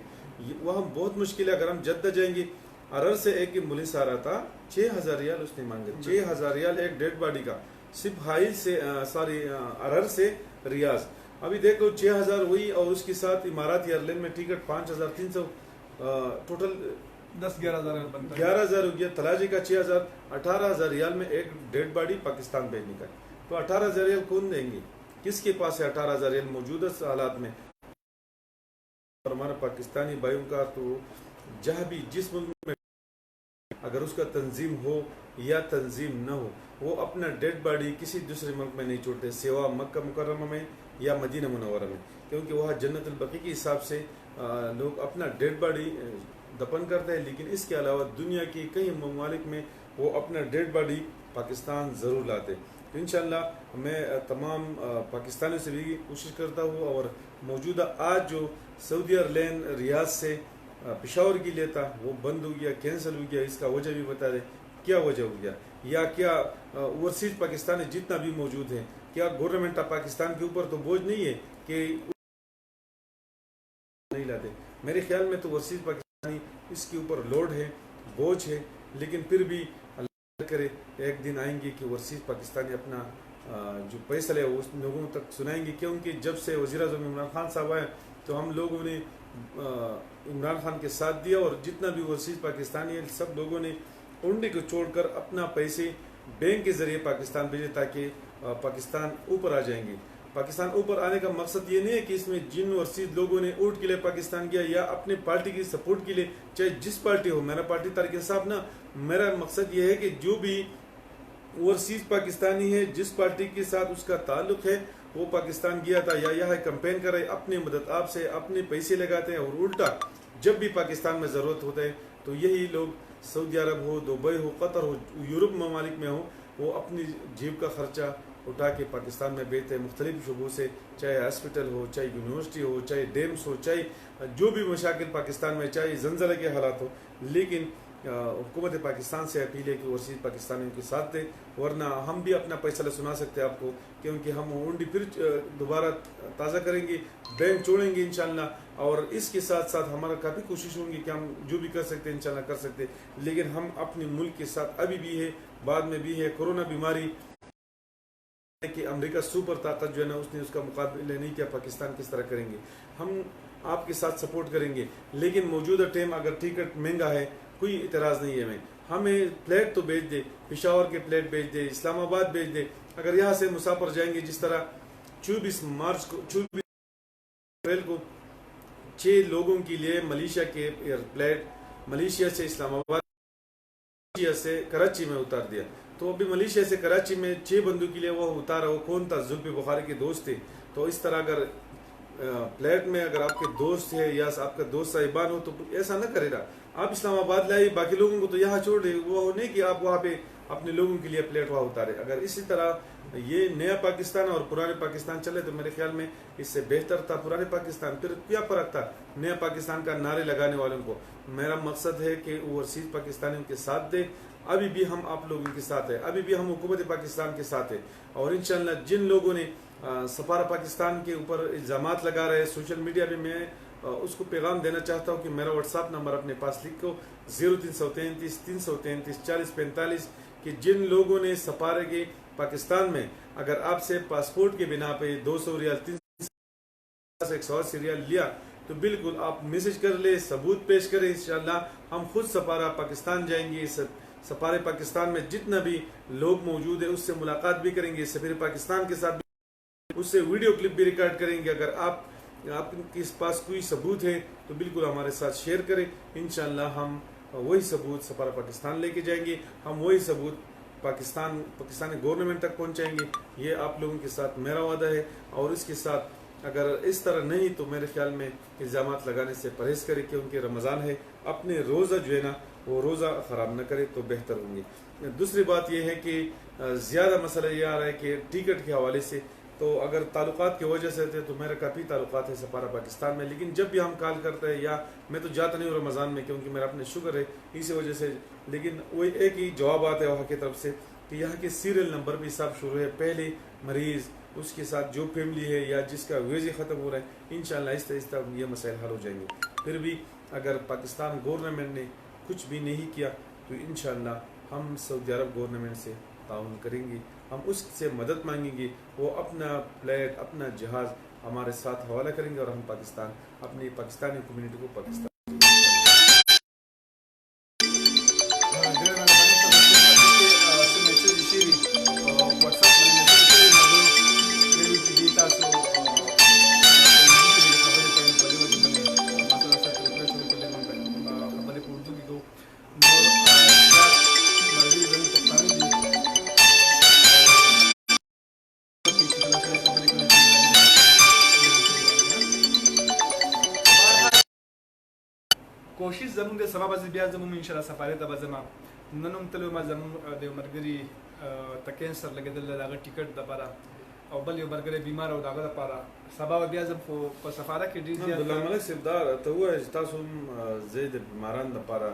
وہاں بہت مشکل ہے. اگر ہم جدہ جائیں گے، ارر سے ایک ایمبولینس آ رہا تھا 6000 ریال اس نے مانگے، 6000 ریال ایک ڈیڈ باڈی کا، صرف حائل سے ارر سے ریاض. ابھی دیکھو 6000 ہوئی، اور اس کے ساتھ امارات ایئرلائن میں ٹکٹ 5300، ٹوٹل 11,000 ہو گیا. تلاجی کا 6000، 18,000 ریال میں ایک ڈیڈ باڈی پاکستان بھیجنے کا. تو 18,000 ریال کون دیں گے؟ کس کے پاس ہے 18,000 ریال موجودہ حالات میں؟ اور ہمارا پاکستانی بھائیوں کا تو جہاں بھی جس ملک میں اگر اس کا تنظیم ہو یا تنظیم نہ ہو، وہ اپنا ڈیڈ باڈی کسی دوسرے ملک میں نہیں چھوڑتے سوا مکہ مکرمہ میں یا مدینہ منورہ میں، کیونکہ وہاں جنت البقیع کے حساب سے لوگ اپنا ڈیڈ باڈی دفن کرتے ہیں. لیکن اس کے علاوہ دنیا کی کئی ممالک میں وہ اپنا ڈیڈ باڈی پاکستان ضرور لاتے، تو انشاءاللہ میں تمام پاکستانیوں سے بھی کوشش کرتا ہوں، اور موجودہ آج جو سعودی ایئر لائن ریاض سے پشاور کی لیتا وہ بند ہو گیا، کینسل ہو گیا، اس کا وجہ بھی بتا دیں کیا وجہ ہو گیا، یا کیا اوورسیز پاکستانی جتنا بھی موجود ہے کیا گورنمنٹ آف پاکستان کے اوپر تو بوجھ نہیں ہے کہ نہیں لاتے. میرے خیال میں تو اوورسیز پاکستانی اس کے اوپر لوڈ ہے، بوجھ ہے، لیکن پھر بھی اللہ کرے ایک دن آئیں گے کہ اوورسیز پاکستانی اپنا جو فیصلہ ہے وہ اس لوگوں تک سنائیں گے. کیونکہ جب سے وزیر اعظم عمران خان صاحب آئے تو ہم لوگوں نے عمران خان کے ساتھ دیا، اور جتنا بھی اوورسیز پاکستانی ہے سب لوگوں نے انڈے کو چھوڑ کر اپنا پیسے بینک کے ذریعے پاکستان بھیجے تاکہ پاکستان اوپر آ جائیں گے. پاکستان اوپر آنے کا مقصد یہ نہیں ہے کہ اس میں جن اوورسیز لوگوں نے ووٹ کے لیے پاکستان کیا یا اپنے پارٹی کی سپورٹ کے لیے، چاہے جس پارٹی ہو، میرا پارٹی تحریک انصاف نہ، میرا مقصد یہ ہے کہ جو بھی اوورسیز پاکستانی ہے جس پارٹی کے ساتھ اس کا تعلق ہے وہ پاکستان گیا تھا یا یہاں کمپین کر رہے، اپنے مدد آپ سے اپنے پیسے لگاتے ہیں، اور الٹا جب بھی پاکستان میں ضرورت ہوتا ہے تو یہی لوگ سعودی عرب ہو، دبئی ہو، قطر ہو، یورپ ممالک میں ہو، وہ اپنی جیب کا خرچہ اٹھا کے پاکستان میں بیچتے ہیں مختلف شعبوں سے، چاہے ہاسپٹل ہو، چاہے یونیورسٹی ہو، چاہے ڈیمس ہو، چاہے جو بھی مشاکل پاکستان میں، چاہے زلزلہ کے حالات ہو. لیکن حکومت پاکستان سے اپیل ہے کہ اوورسیز پاکستانیوں کے ساتھ دے، ورنہ ہم بھی اپنا فیصلہ سنا سکتے ہیں آپ کو، کیونکہ ہم انڈی پھر دوبارہ تازہ کریں گے، بینک چھوڑیں گے انشاءاللہ. اور اس کے ساتھ ساتھ ہمارا کافی کوشش ہوں گی کہ ہم جو بھی کر سکتے ہیں انشاءاللہ کر سکتے، لیکن ہم اپنے ملک کے ساتھ ابھی بھی ہے، بعد میں بھی ہے. کورونا بیماری کہ امریکہ سپر طاقت جو ہے نا اس نے اس کا مقابلہ نہیں کیا، پاکستان کس طرح کریں گے. ہم آپ کے ساتھ سپورٹ کریں گے، لیکن موجودہ ٹائم اگر ٹکٹ مہنگا ہے کوئی اعتراض نہیں ہے. ہمیں فلیٹ تو بھیج دے، پشاور کے فلیٹ بھیج دے، اسلام آباد بھیج دے. اگر یہاں سے مسافر جائیں گے، جس طرح 24 اپریل کو 6 لوگوں کے لیے ملیشیا کے ایئر فلیٹ ملیشیا سے اسلام آباد، ملیشیا سے کراچی میں اتار دیا. تو ابھی ملیشیا سے کراچی میں 6 بندوں کے لیے وہ اتارا، وہ کون تھا؟ زلفی بخاری کے دوست تھے. تو اس طرح اگر فلیٹ میں اگر آپ کے دوست ہے یا آپ کا دوست صاحبان ہو تو ایسا نہ کرے گا. آپ اسلام آباد لائے، باقی لوگوں کو تو یہاں چھوڑ دے، وہ نہیں کہ آپ وہاں پہ اپنے لوگوں کے لیے فلیٹ وہاں اتارے. اگر اسی طرح یہ نیا پاکستان اور پرانے پاکستان چلے تو میرے خیال میں اس سے بہتر تھا پرانے پاکستان. پھر کیا فرق تھا نیا پاکستان کا نعرے لگانے والوں کو؟ میرا مقصد ہے کہ اوورسیز پاکستانیوں کے ساتھ دے. ابھی بھی ہم آپ لوگوں کے ساتھ ہیں، ابھی بھی ہم حکومت پاکستان کے ساتھ ہیں. اور انشاءاللہ جن لوگوں نے سفارہ پاکستان کے اوپر الزامات لگا رہے ہیں سوشل میڈیا پہ، میں اس کو پیغام دینا چاہتا ہوں کہ میرا واٹس ایپ نمبر اپنے پاس لکھو 0333 333 4045، کہ جن لوگوں نے سفارہ کے پاکستان میں اگر آپ سے پاسپورٹ کے بنا پہ 200 ریال 180 ریال لیا تو بالکل آپ میسج کر لیں، ثبوت پیش کریں. انشاءاللہ ہم خود سفارہ پاکستان جائیں گے، سفارہ پاکستان میں جتنا بھی لوگ موجود ہیں اس سے ملاقات بھی کریں گے، سفیر پاکستان کے ساتھ بھی اس سے ویڈیو کلپ بھی ریکارڈ کریں گے. اگر آپ کے پاس کوئی ثبوت ہے تو بالکل ہمارے ساتھ شیئر کریں. انشاءاللہ ہم وہی ثبوت سفارہ پاکستان لے کے جائیں گے، ہم وہی ثبوت پاکستانی گورنمنٹ تک پہنچائیں گے. یہ آپ لوگوں کے ساتھ میرا وعدہ ہے. اور اس کے ساتھ اگر اس طرح نہیں تو میرے خیال میں الزامات لگانے سے پرہیز کرے، کیونکہ رمضان ہے، اپنے روزہ جو ہے نا وہ روزہ خراب نہ کرے تو بہتر ہوں گے. دوسری بات یہ ہے کہ زیادہ مسئلہ یہ آ رہا ہے کہ ٹکٹ کے حوالے سے، تو اگر تعلقات کی وجہ سے تھے تو میرا کافی تعلقات ہے سفارہ پاکستان میں، لیکن جب بھی ہم کال کرتے ہیں یا میں تو جاتا نہیں ہوں رمضان میں کیونکہ میرا اپنے شوگر ہے اسی وجہ سے، لیکن وہ ایک ہی جواب آتا ہے وہاں کی طرف سے کہ یہاں کے سیریل نمبر بھی صاحب شروع ہے، پہلے مریض اس کے ساتھ جو فیملی ہے یا جس کا ویزے ختم ہو رہا ہے، انشاءاللہ آہستہ آہستہ یہ مسائل حل ہو جائیں گے. پھر بھی اگر پاکستان گورنمنٹ نے کچھ بھی نہیں کیا تو انشاءاللہ ہم سعودی عرب گورنمنٹ سے تعاون کریں گے، ہم اس سے مدد مانگیں گے، وہ اپنا فلیٹ اپنا جہاز ہمارے ساتھ حوالہ کریں گے اور ہم پاکستان اپنی پاکستانی کمیونٹی کو پاکستان کوشش زمون د سبب از بیا زمون ان شاء الله سفارت به زما ننوم تلو ما زمون د مرګري ته کینسر لګېدل د هغه ټیکټ دپاره او بل یو ملګری بیمار او د هغه دپاره سبا به بیا زه خو په سفاره کې ډېر زیات عبدالله ملک صاحب دا ته ووایه چې تاسو هم زه د بیمارانو دپاره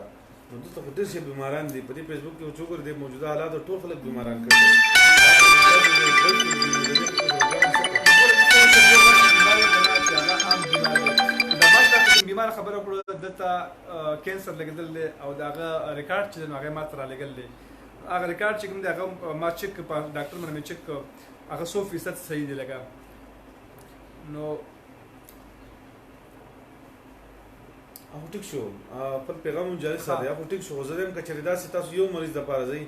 نو دلته خو ډېر شي بیماران دي په دې فیسبوک کې چې وګورې د موجوده حالاتو ټول خلک بیماران کړي بیمار خبره وکړو دلته کینسر لګېدل دی او د هغه ریکارډ چې دی نو هغه یې ماته رالېږل دی هغه ریکارډ چې کوم دی هغه ما چک په ډاکټر باندې مې چک هغه 100% صحیح دی لکه نو هغه ټیک شو خپل پیغام هم جاري ساتئ هغه ټیک شو خو زه وایم که چېرې داسې تاسو یو مریض دپاره ځئ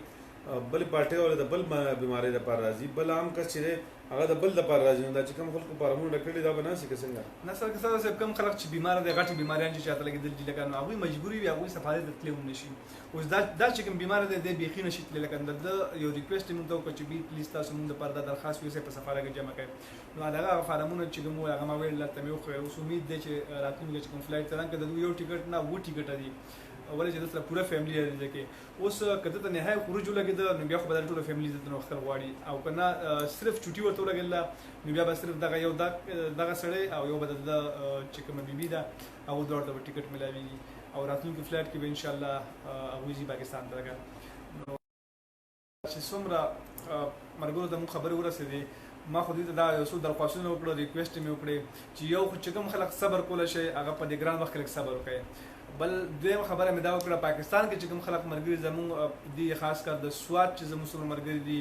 بلې پارټۍ والا د بل بیمارۍ دپاره راځي بل عام کس چې دی هغه د بل دپاره راځي نو دا چې کوم خلکو فارمونه ډک کړي دا به نه شي که څنګه نه سر که صاحب کم خلک چې بیماره دي غټې بیماریان چې چاته لګېدل دي لکه نو هغوی مجبوري وي هغوی سفارت ته تللی هم نه شي اوس دا چې کوم بیماره دی دی بیخي نه شي تللی لکه د یو ریکویسټ یې مونږ ته وکړه چې پلیز تاسو مونږ دپاره دا درخواست ویوسئ په سفاره کې جمع کړئ نو د هغه فارمونه چې کوم وو هغه ما ویل درته مې وښیل اوس امید دی چې راتلونکي چې کوم فلایټ ته که د دوی یو ټیکټ نه 2 ټیکټه دي ولې چې دلته پوره فیملي دی کې اوس که دلته نهایي خروج ولګېده نو بیا خو به دا ټوله فیملي دلته نوښتل غواړي او که نه صرف چوټي ورته ولګېدله نو بیا به صرف دغه یو دغه سړی او یو به د چې کومه بیبي ده هغو دواړو ته به ټیکټ میلاوېږي او راتلونکي فلایټ کې به انشاءالله هغوی ځي پاکستان ته لکه نو چې څومره ملګرو ته مونږ خبرې ورسېدې ما خو دوی ته دا یو څو درخواستونه وکړه ریکویسټ مې وکړې چې یو خو چې کوم خلک صبر کولی شي هغه په دې ګران وخت کې لږ صبر وکړي بل دویمه خبره مې دا وکړه پاکستان کې چې کوم خلک ملګري زمونږ دي خاص کر د سوات چې زمونږ سره ملګري دي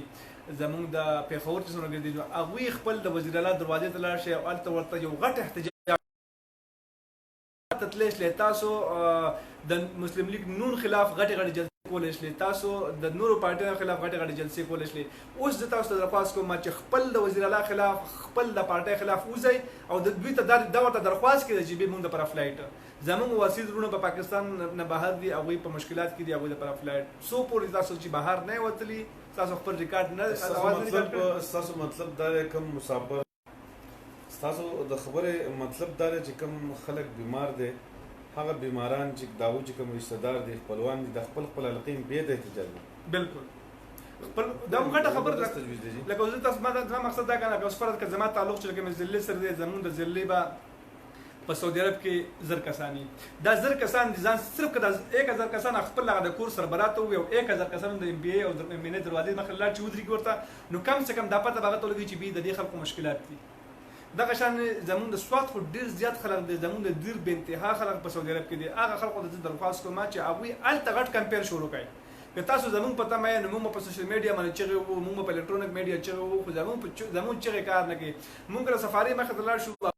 زمونږ د پېښور چې سره ملګري دي هغوی خپل د وزیر اعلی دروازې ته لاړ شي او هلته ورته یو غټ احتجاج ته تللی شلی تاسو د مسلم لیگ نون خلاف غټې غټې جلسې کولی شلی تاسو د نورو پارټیانو خلاف غټې غټې جلسې کولی شلی اوس زه تاسو ته درخواست کوم چې خپل د وزیر اعلی خلاف خپل د پارټۍ خلاف وځئ او دوی ته دا ورته درخواست کړئ چې موږ دپاره فلایټ زمونږ واسي زړونه په پاکستان نه بهر دي هغوی په مشکلات کې دي هغوی دپاره فلایټ څو پورې تاسو چې بهر نه وتلي تاسو خپل ریکارډ نه ستاسو مطلب دا دی کوم مسافر ستاسو د خبرې مطلب دا دی چې کوم خلک بیمار دي هغه بیماران چې د هغوی چې کوم رشته دار دي خپلوان دي د خپل حلقې بې د احتجاج بالکل خپل دا غټه خبره ده لکه زه تاسو ما مقصد دا کنه که اوس فرض کړه زما تعلق چې کوم ضلع سره دی زمونږ د ضلع به په سعودي عرب کې 1000 کسان دا 1000 کسان دي ځان صرف که دا 1000 کسان خپل هغه د کور سربراہ ته وي او 1000 کسان د ام بي اي او د ام ان اي دروازې مخې لاړ چې ودرېږي ورته نو کم څه کم دا پته به هغه ته ولګي چې د دې خلکو مشکلات دي دغه شان زمونږ د سوات خو ډېر زیات خلک دي زمونږ د ډېر بې انتها خلک په سعودي عرب کې دي هغه خلکو ته درخواست کوم چې هغوی هلته غټ کمپیر شروع کړي که تاسو زمونږ په تمه نو موږ په سوشل میډیا باندې چغې وو موږ په الکترونیک میډیا چغې وو خو زمونږ چغې کار نه کوي موږ کله سفاري مخې ته لاړ شو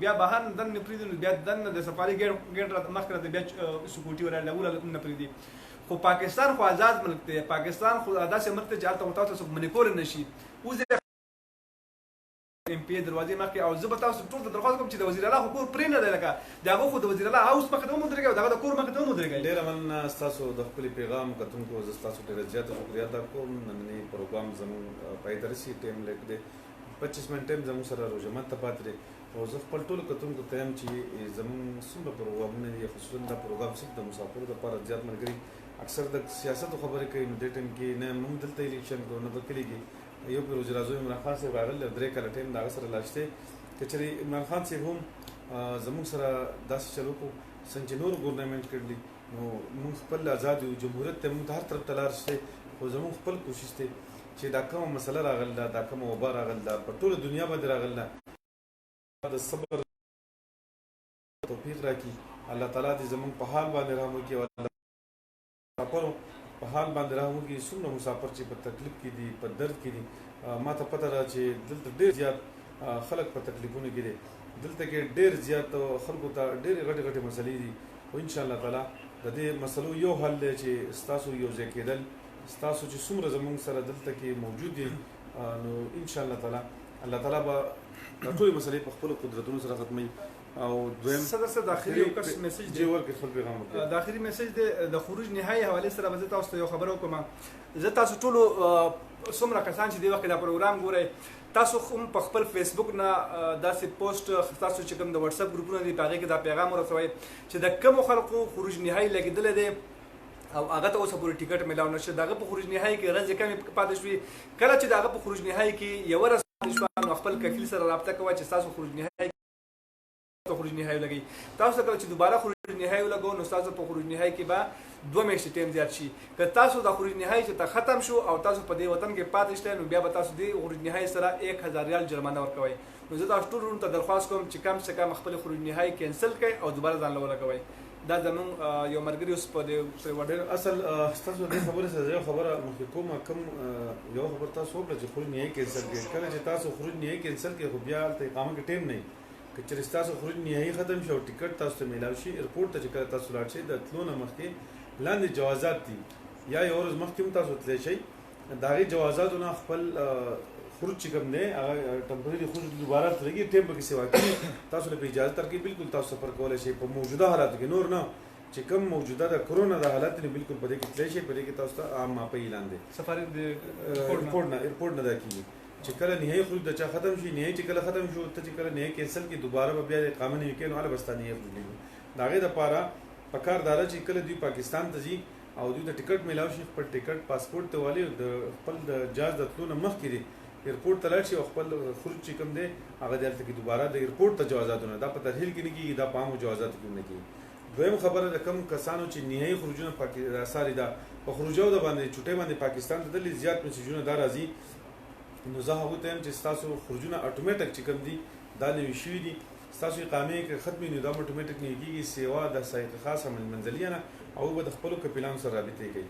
بیا بهر دن نه پرېږدي بیا دن د سفاري ګیټ مخکې راته بیا سکوټي ولاړ نه پرېږدي خو پاکستان خو آزاد ملک دی پاکستان خو داسې ملک دی چې هلته تاسو څوک منې کولی نه شي اوس ام پی اي دروازې مخکې او زه به تاسو ټول ته درخواست کوم چې د وزیر اعلی خو کور پرې نه دی لکه د هغه خو د وزیر اعلی هاوس مخې ته هم ودرېږئ او د هغه د کور مخې ته هم ودرېږئ ډېره مننه ستاسو د خپلې پیغام کتونکو زه ستاسو ډېره زیاته شکریه ادا کوم نننی پروګرام زموږ پای ته رسي ټایم لږ دی 25 منټ ټایم زموږ سره روژه مات ته پاتې دی او زه خپل ټولو کتونکو ته یم چې زموږ څومره پروګرامونه دي خصوصا دا پروګرام صرف د مسافرو دپاره زیات ملګري اکثر د سیاستو خبرې کوي نو دې ټایم کې نه موږ دلته الیکشن کوو نه په کلي کې یو پیر وزیر اعظم عمران خان صاحب راغلی او 3 کاله ټایم د هغه سره لاړ شته که چېرې عمران خان صاحب هم زموږ سره داسې چل وکړو څنګه چې نور ګورنمنټ کړلي نو موږ خپل آزاد یو جمهوریت ته موږ هر طرف ته لاړ شته خو زموږ خپل کوشش دی چې دا کومه مسله راغله ده دا کومه وبا راغله ده په ټوله دنیا باندې راغله ده د صبر توفیق راکړي الله تعالی دې زموږ په حال باندې رحم وکړي او مسافرو په حال باندې رحم وکړي څومره مسافر چې په تکلیف کې دي په درد کې دي ما ته پته ده چې دلته ډېر زیات خلک په تکلیفونو کې دي دلته کې ډېر زیات خلکو ته ډېرې غټې غټې مسلې دي خو انشاءالله تعالی د دې مسلو یو حل دی چې ستاسو یو ځای کېدل ستاسو چې څومره زموږ سره دلته کې موجود دي نو انشاءالله تعالی الله تعالی به دا ټولې مسلې په خپلو قدرتونو سره ختموي او دویم څه داخلي یو کس میسج دی ورکړي خپل پیغام ورکړي داخلي میسج دی د خروج نهایي حوالې سره به زه تاسو ته یو خبره وکړم زه تاسو ټولو څومره کسان چې دې وخت دا پروګرام ګورئ تاسو هم په خپل فیسبوک نه داسې پوسټ تاسو چې کوم د واتساپ ګروپونه دي په هغې کې دا پیغام ورسوئ چې د کومو خلکو خروج نهایي لګېدلی دی او هغه ته اوس پورې ټیکټ ملاو نشي دغه په خروج نهایی کې ورځې کمې پاتې شوې کله چې دغه په خروج نهایی کې یو ورځ پاتې شوه نو خپل کفیل سره رابطه کوه چې تاسو خروج نهایی لګي تاسو کله چې دوباره خروج نهایی ولګو نو تاسو په خروج نهایی کې به 2 میاشتې ټیم زیات شي که تاسو د خروج نهایی چې ختم شو او تاسو په دې وطن کې پاتې شئ نو بیا به تاسو د خروج نهایی سره 1000 ریال جرمانه ورکوي نو زه تاسو ټول ته درخواست کوم چې کم څه کم خپل خروج نهایی کینسل کړئ او دوباره ځان لولګوي دا زمون یو مرګري اوس په دې وړل اصل تاسو د خبره سره یو خبره مخکې کومه کم یو خبر تاسو وکړه چې خروج نهایی کینسل کړئ کله چې تاسو خروج نهایی کینسل کړئ خو بیا ته اقامه کې ټیم نه که چېرې تاسو خروج نهایی ختم شو ټیکټ تاسو ته میلاو شي ایرپورټ ته چې کله تاسو لاړ شئ د تلو نه مخکې لاندې جوازات دي یا یو ورځ مخکې هم تاسو تللی شئ د هغې جوازاتو نه خپل خروج چې کوم دی هغه ټمپرري خروج دوباره تلګي ټیم پکې سیوا کوي تاسو له اجازه تر کې بالکل تاسو سفر کولی شئ په موجوده حالاتو کې نور نه چې کوم موجوده د کرونا د حالت نه بالکل په دې کې تللی شئ په دې کې تاسو ته عام ماپه اعلان دی سفر د ایرپورټ نه دا کېږي چې کله نهایی خروج د چا ختم شي نهایی چې کله ختم شو ته چې کله نهایی کینسل کې دوباره به بیا اقامه نه وکړي نو هله بس تا نهایی خروج لګي د هغې دپاره پکار دا ده چې کله دوی پاکستان ته ځي او دوی د ټیکټ میلاو شي خپل ټیکټ پاسپورټ ته والي د خپل د جهاز د تلو نه مخکې دی ایرپورټ ته لاړ شي او خپل خروج چې کوم دی هغه د هلته کې دوباره د ایرپورټ ته جوازاتونه دا په ترحیل کې نه کېږي دا په عامو جوازاتو کې نه کېږي دویم خبره د کم کسانو چې نهایی خروجونه ساري دا په خروجو د باندې چوټۍ باندې پاکستان ته تللي زیات میسیجونه دا راځي نو زه هغوی ته یم چې ستاسو خروجونه اټومیټک چې کوم دي دا نوي شوي دي ستاسو اقامې که ختمې نو دا اټومیټک نوي کېږي سیوا د سایق خاصه منزلیه نه او به د خپلو کپیلانو سره رابطې کوي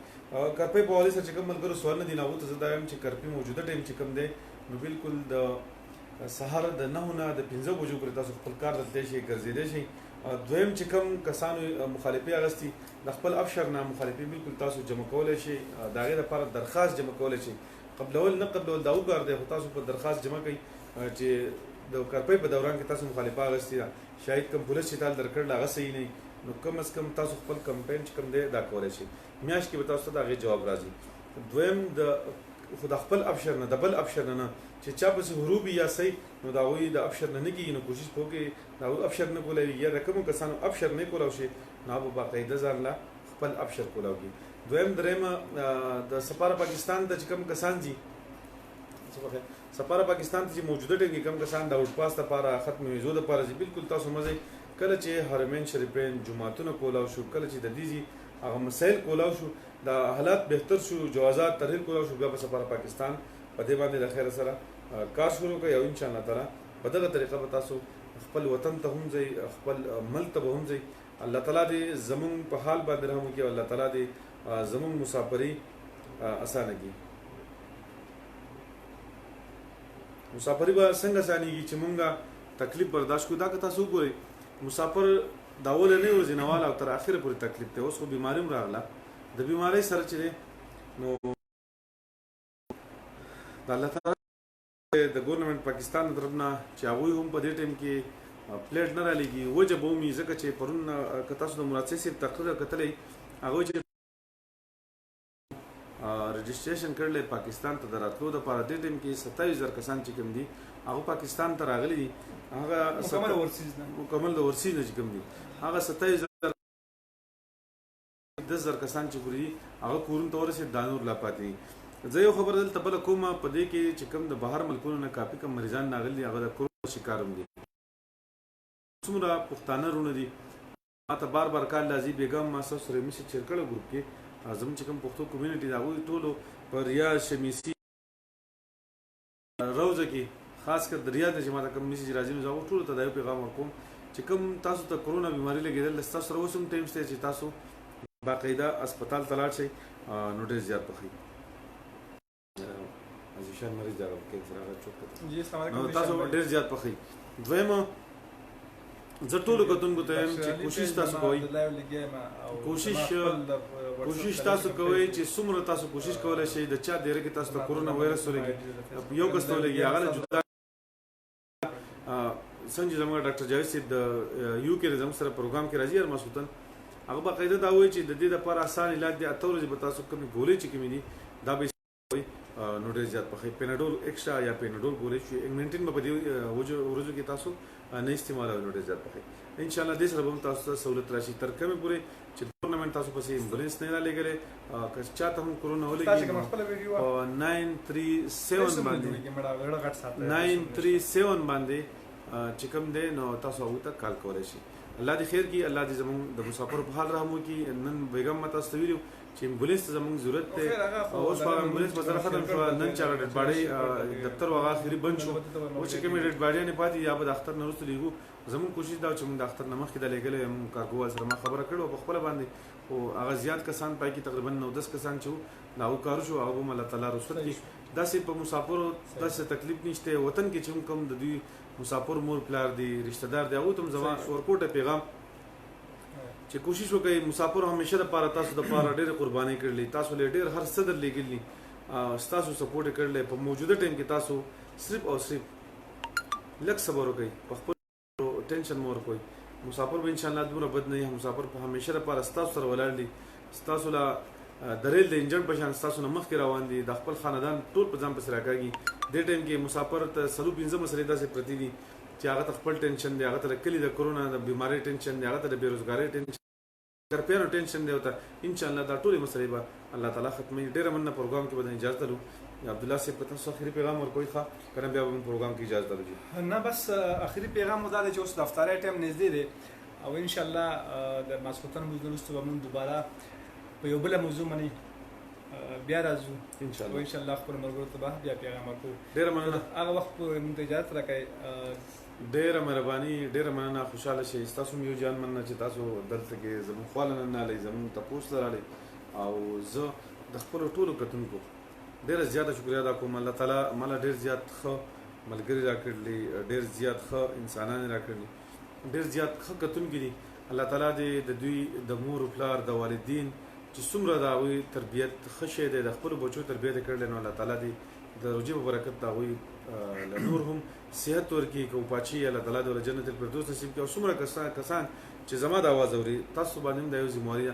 کرپۍ په حوالې سره چې کوم ملګرو سوالونه دي نو هغو ته زه دا یم چې کرپۍ موجوده ټایم چې کوم دی نو بالکل د سهار د 9 نه د 15 بجو پورې تاسو خپل کار ته تللی شئ ګرځېدی شئ دویم چې کوم کسانو مخالفې اغستې د خپل افشر نه مخالفې بالکل تاسو جمع کولی شئ د هغې لپاره درخواست جمع کولی شئ قبلول نه قبلول دا وکړ دی خو تاسو په درخواست جمع کوئ چې د کرپۍ په دوران کې تاسو مخالفه اغستې ده شاید کوم پولیس چې تال درکړل هغه صحیح نه نو کم از کم تاسو خپل کمپین چې کوم دی دا کولی شئ میاشت کې به تاسو ته د هغې جواب راځي دویم خو د خپل افشر نه د بل افشر نه چې چا پسې هروبي یا صحیح نو د هغوی د افشر نه کېږي نو کوشش به وکړئ د هغوی افشر نه کولی یا د کومو کسانو افشر نه کولاو شي نو هغه به باقاعده ځان له خپل افشر کولاو کړي دویم درېیمه د سفاره پاکستان ته چې کوم کسان ځي سفاره پاکستان ته چې موجوده ټیم کې کوم کسان د آوټ پاس لپاره ختم ویزو لپاره ځي بالکل تاسو مزئ کله چې حرمین شریفین جماعتونه کولاو شو کله چې د دې ځي هغه مسایل کولاو شو د حالات بهتر شو جوازات ترحیل کولاو شو بیا په سفاره پاکستان په دې باندې د خیر سره کار شروع کړئ او انشاءالله تعالی په دغه طریقه به تاسو خپل وطن ته هم ځئ خپل ملک ته به هم ځئ الله تعالی دې زمونږ په حال باندې رحم وکړي او الله تعالی دې زمونږ مسافري اسانه کړي مسافري به څنګه اسانېږي چې مونږ تکلیف برداشت کړو دا که تاسو وګورئ مسافر دا اوله نه ورځې نه واله او تر اخره پورې تکلیف دی اوس خو بیماري هم راغله د بیمارۍ سره چې دی نو د الله تعالی د ګورنمنټ پاکستان د طرف نه چې هغوی هم په دې ټایم کې پلیټ نه رالېږي وجه به ومي ځکه چې پرون که تاسو د مراد صاحب تقریر کتلی هغوی چې رجسټریشن کړلی پاکستان ته د راتلو دپاره دې ټایم کې 27,000 کسان چې کوم دي هغه پاکستان ته راغلي دي هغه مکمل د ورسیز نه چې کوم دي هغه 27,000 کسان چې ګوري هغه کورونو ته ورسېد دا نور لا پاتې دي زه یو خبره دلته بله کومه په دې کې چې کوم د بهر ملکونو نه کافي کم مریضان راغلي دي هغه د کرونا شکار هم دي څومره پښتانه وروڼه دي ما ته بار بار کال راځي بیګم ما ستاسو سره میسج شیر کړی ګروپ کې زموږ چې کوم پښتو کمیونټي د هغوی ټولو په ریاض شمیسي روضه کې خاص کر د ریاض نه چې ما ته کوم میسج راځي نو زه هغو ټولو ته دا یو پیغام ورکوم چې کوم تاسو ته کرونا بیماري لګېدل ستاسو سره اوس هم ټایم شته چې تاسو باقاعده اسپتال ته لاړ شئ نو ډېر زیات پخوي عزیشان مریض دا کینسر هغه چوک نو تاسو ډېر زیات پخوي دویمه زه ټولو کتونکو ته یم چې کوشش تاسو کوئ کوشش تاسو کوئ چې څومره تاسو کوشش کولی شئ د چا ډېره کې تاسو ته کورونا وایرس ولګي یو کس ته ولګي هغه نه جدا څنګه چې زموږ ډاکټر جاوید صاحب د یو کې زموږ سره پروګرام کې راځي هر ماسوتن هغه باقاعده دا وایي چې د دې دپاره اسان علاج دی 8 ورځې به تاسو کومې ګولۍ چې کومې دي دا به نو ډېر زیات پخې پیناډول ایکسټرا یا پیناډول ګولې شي انګمنټین په دې ورځو کې تاسو نه استعمالوي نو ډېر زیات پخې ان شاء الله دې سره به تاسو ته سہولت راشي تر کومه پورې چې ګورنمنت تاسو پسې ایمبولانس نه را لګلې که چاته هم کورونا ولګي 937 باندې 937 باندې چې کوم دی نو تاسو هغه ته کال کولای شي الله دې خیر کړي الله دې زموږ د مسافر په حال رحم وکړي نن بیگم ماته استویلو چې ایمبولانس ته زموږ ضرورت دی اوس په ایمبولانس په ځای ختم شو نن چا ډډ باډي دفتر وغا اخري بند شو او چې کوم ډډ باډي نه پاتې یا به د اختر نه وروسته لیږو زموږ کوشش دا چې موږ د اختر نه مخکې د لګلې کارګوال سره ما خبره کړو په خپل باندې او هغه زیات کسان پای کې تقریبا 9-10 کسان چې دا کار شو هغه الله تعالی رسول کې داسې په مسافرو داسې تکلیف نشته وطن کې چې کوم د دوی مسافر مور پلار دی رشتہ دار دی هغه ته زما ورکوټه پیغام چې کوشش وکړئ مسافر همیشه د پاره تاسو د پاره ډېر قرباني کړلې تاسو له ډېر هر صدر لګلې تاسو سپورټ کړلې په موجوده ټیم کې تاسو صرف او صرف لږ صبر وکړئ په خپل ټینشن مور کوئی مسافر به ان شاء الله دومره بد نه مسافر په همیشه د پاره تاسو سره ولاړ دي تاسو لا دریل د انجن په شان تاسو نه مخکې روان دي د خپل خاندان ټول په ځان پسې راکاږي د ټیم کې مسافر ته سلو 15 مسلې داسې پرتی دي چې هغه خپل ټینشن دی هغه ته کلی د کورونا د بیماری ټینشن دی هغه ته د بیروزګاری ټینشن ګرپیانو ټینشن دی وته ان شاء الله دا ټول مسلې به الله تعالی ختمي ډېر مننه پروګرام کې به اجازه درو عبد الله صاحب ته اخري پیغام ورکوي ښه کنه بیا به پروګرام کې اجازه درو نه بس اخري پیغام مو دا چې اوس دفتري ټیم نږدې دی او ان شاء الله د ماسکوتن موږ وروسته به موږ دوباره په یو بل موضوع باندې بیا راځو ان شاء الله خپل مرګ ته بیا پیغام ورکو ډېر مننه هغه وخت موږ ته اجازه راکړئ ډېره مهرباني ډېره مننه خوشاله شئ تاسو یو جان مننه چې تاسو دلته کې زموږ خپل نه لای زموږ تاسو لرالي او زه د خپل ټولو کتونکو ډېر زیاته شکریا ادا کوم الله تعالی مال ډېر زیات ښه ملګری راکړلی ډېر زیات ښه انسانان راکړلی ډېر زیات ښه کتونکي دي الله تعالی دې د دوی د مور او پلار د والدین چې څومره دا وي تربیت ښه شي د خپل بچو تربیت کړل نو الله تعالی دې د روزي په برکت دا وي لنور هم صحت ورکی کو پاچی الله تعالی د جنت الفردوس نصیب کړي او څومره کسان چې زما د आवाज اوري تاسو باندې د یو ذمہواری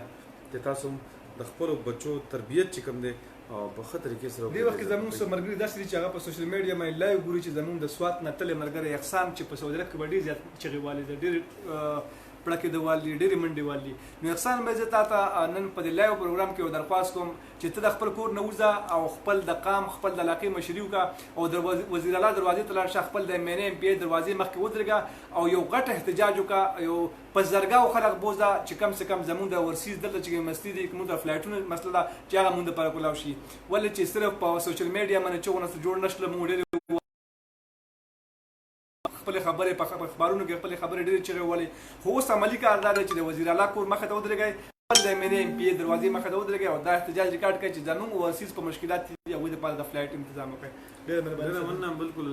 ته تاسو د خپل بچو تربیت چې کوم دي او په خطر کې سره دی وخت زموږ سره مرګري داسې چې هغه په سوشل میډیا باندې لایو ګوري چې زموږ د سوات نه تل مرګري اقسام چې په سعودي عرب کې ډېر زیات چغیوالي ډېر پړکې د والي ډېرې منډې والي نو احسان به زه تاته نن په دې لایو پروګرام کې درخواست کوم چې ته د خپل کور نه وځه او خپل د قام خپل د علاقې مشري وکړه او وزیر اعلی دروازې ته لاړ شه خپل د ایم ان پی دروازې مخکې ودرېږه او یو غټ احتجاج وکړه یو په زرګاو خلک بوزه چې کم سے کم زمونږ د ورسیز دلته چې مستي دي کوم د فلایټونو مسله ده چې هغه مونږ لپاره کولاو شي ولې چې صرف په سوشل میډیا باندې چغونه جوړ نشله مونږ ډېر خپل خبرې په اخبارونو کې خپل خبرې ډېرې چغې ولې خو اوس عملي کار دا دی چې د وزیر اعلی کور مخې ته ودرېږئ خپل د ایم ان پی دروازې مخې ته ودرېږئ او دا احتجاج ریکارډ کړئ چې زموږ ورسیز په مشکلات دي هغوی دپاره د فلایټ انتظام وکړئ ډېره مننه بالکل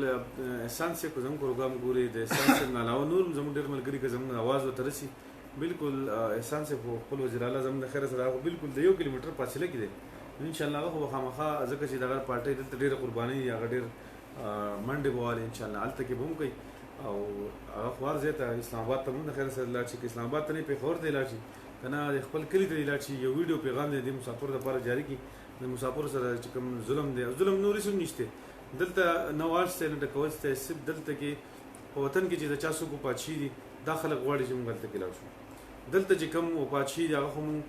احسان صاحب که زموږ پروګرام ګوري د احسان صاحب نه علاوه نور زموږ ډېر ملګري که زموږ اواز ورته رسي بالکل احسان صاحب خپل وزیر اعلی زموږ د خیره سره بالکل د 1 کیلومتر فاصله کې دی ان شاء الله هغه خامخا ځکه چې دغه پارټۍ دلته ډېره قرباني هغه ډېر منډې به والي ان شاء الله هلته کې به هم کوي او هغه خوار ځای ته اسلام آباد ته مونږ د خیر سره لاړ شي که اسلام آباد ته نه پېښور ته لاړ شي که نه د خپل کلي ته لاړ شي یو ویډیو پیغام دی د مسافر لپاره جاري کړي د مسافر سره چې کوم ظلم دی ظلم نورې څه نشته دلته نه واش ته نه ډکول ته صرف دلته کې په وطن کې چې د چا څوک پاتشي دي دا خلک غواړي چې مونږ هلته کې لاړ شو دلته چې کوم پاتشي دي هغه خو مونږ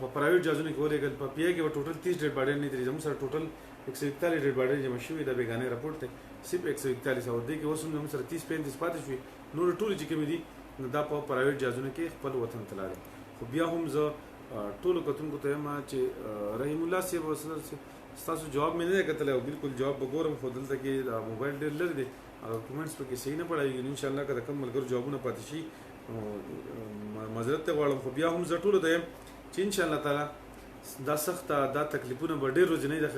په پرایویټ جهازونو کې ولېږل په پی آی کې به ټوټل 30 ډېډ باډي نه دي زموږ سره ټوټل 141 ډېډ باډي جمع شوي دا بېګانې راپورټ دی صرف 141 او دې کې اوس هم زموږ سره 30-35 پاتې شوي نور ټولې چې کومې دي نو دا په پرایویټ جهازونو کې خپل وطن ته لاړل خو بیا هم زه ټولو کتونکو ته یم چې رحیم الله صاحب ستاسو جواب مې نه دی کتلی او بالکل جواب به ګورم خو دلته کې موبایل ډېر لرې دی هغه کومنټس پکې صحیح نه پړایږي نو انشاءالله که د کم ملګرو جوابونه پاتې شي معذرت ته غواړم خو بیا هم زه ټولو ته یم چې انشاءالله تعالی دا سخته دا تکلیفونه به ډېر ورځې نه دي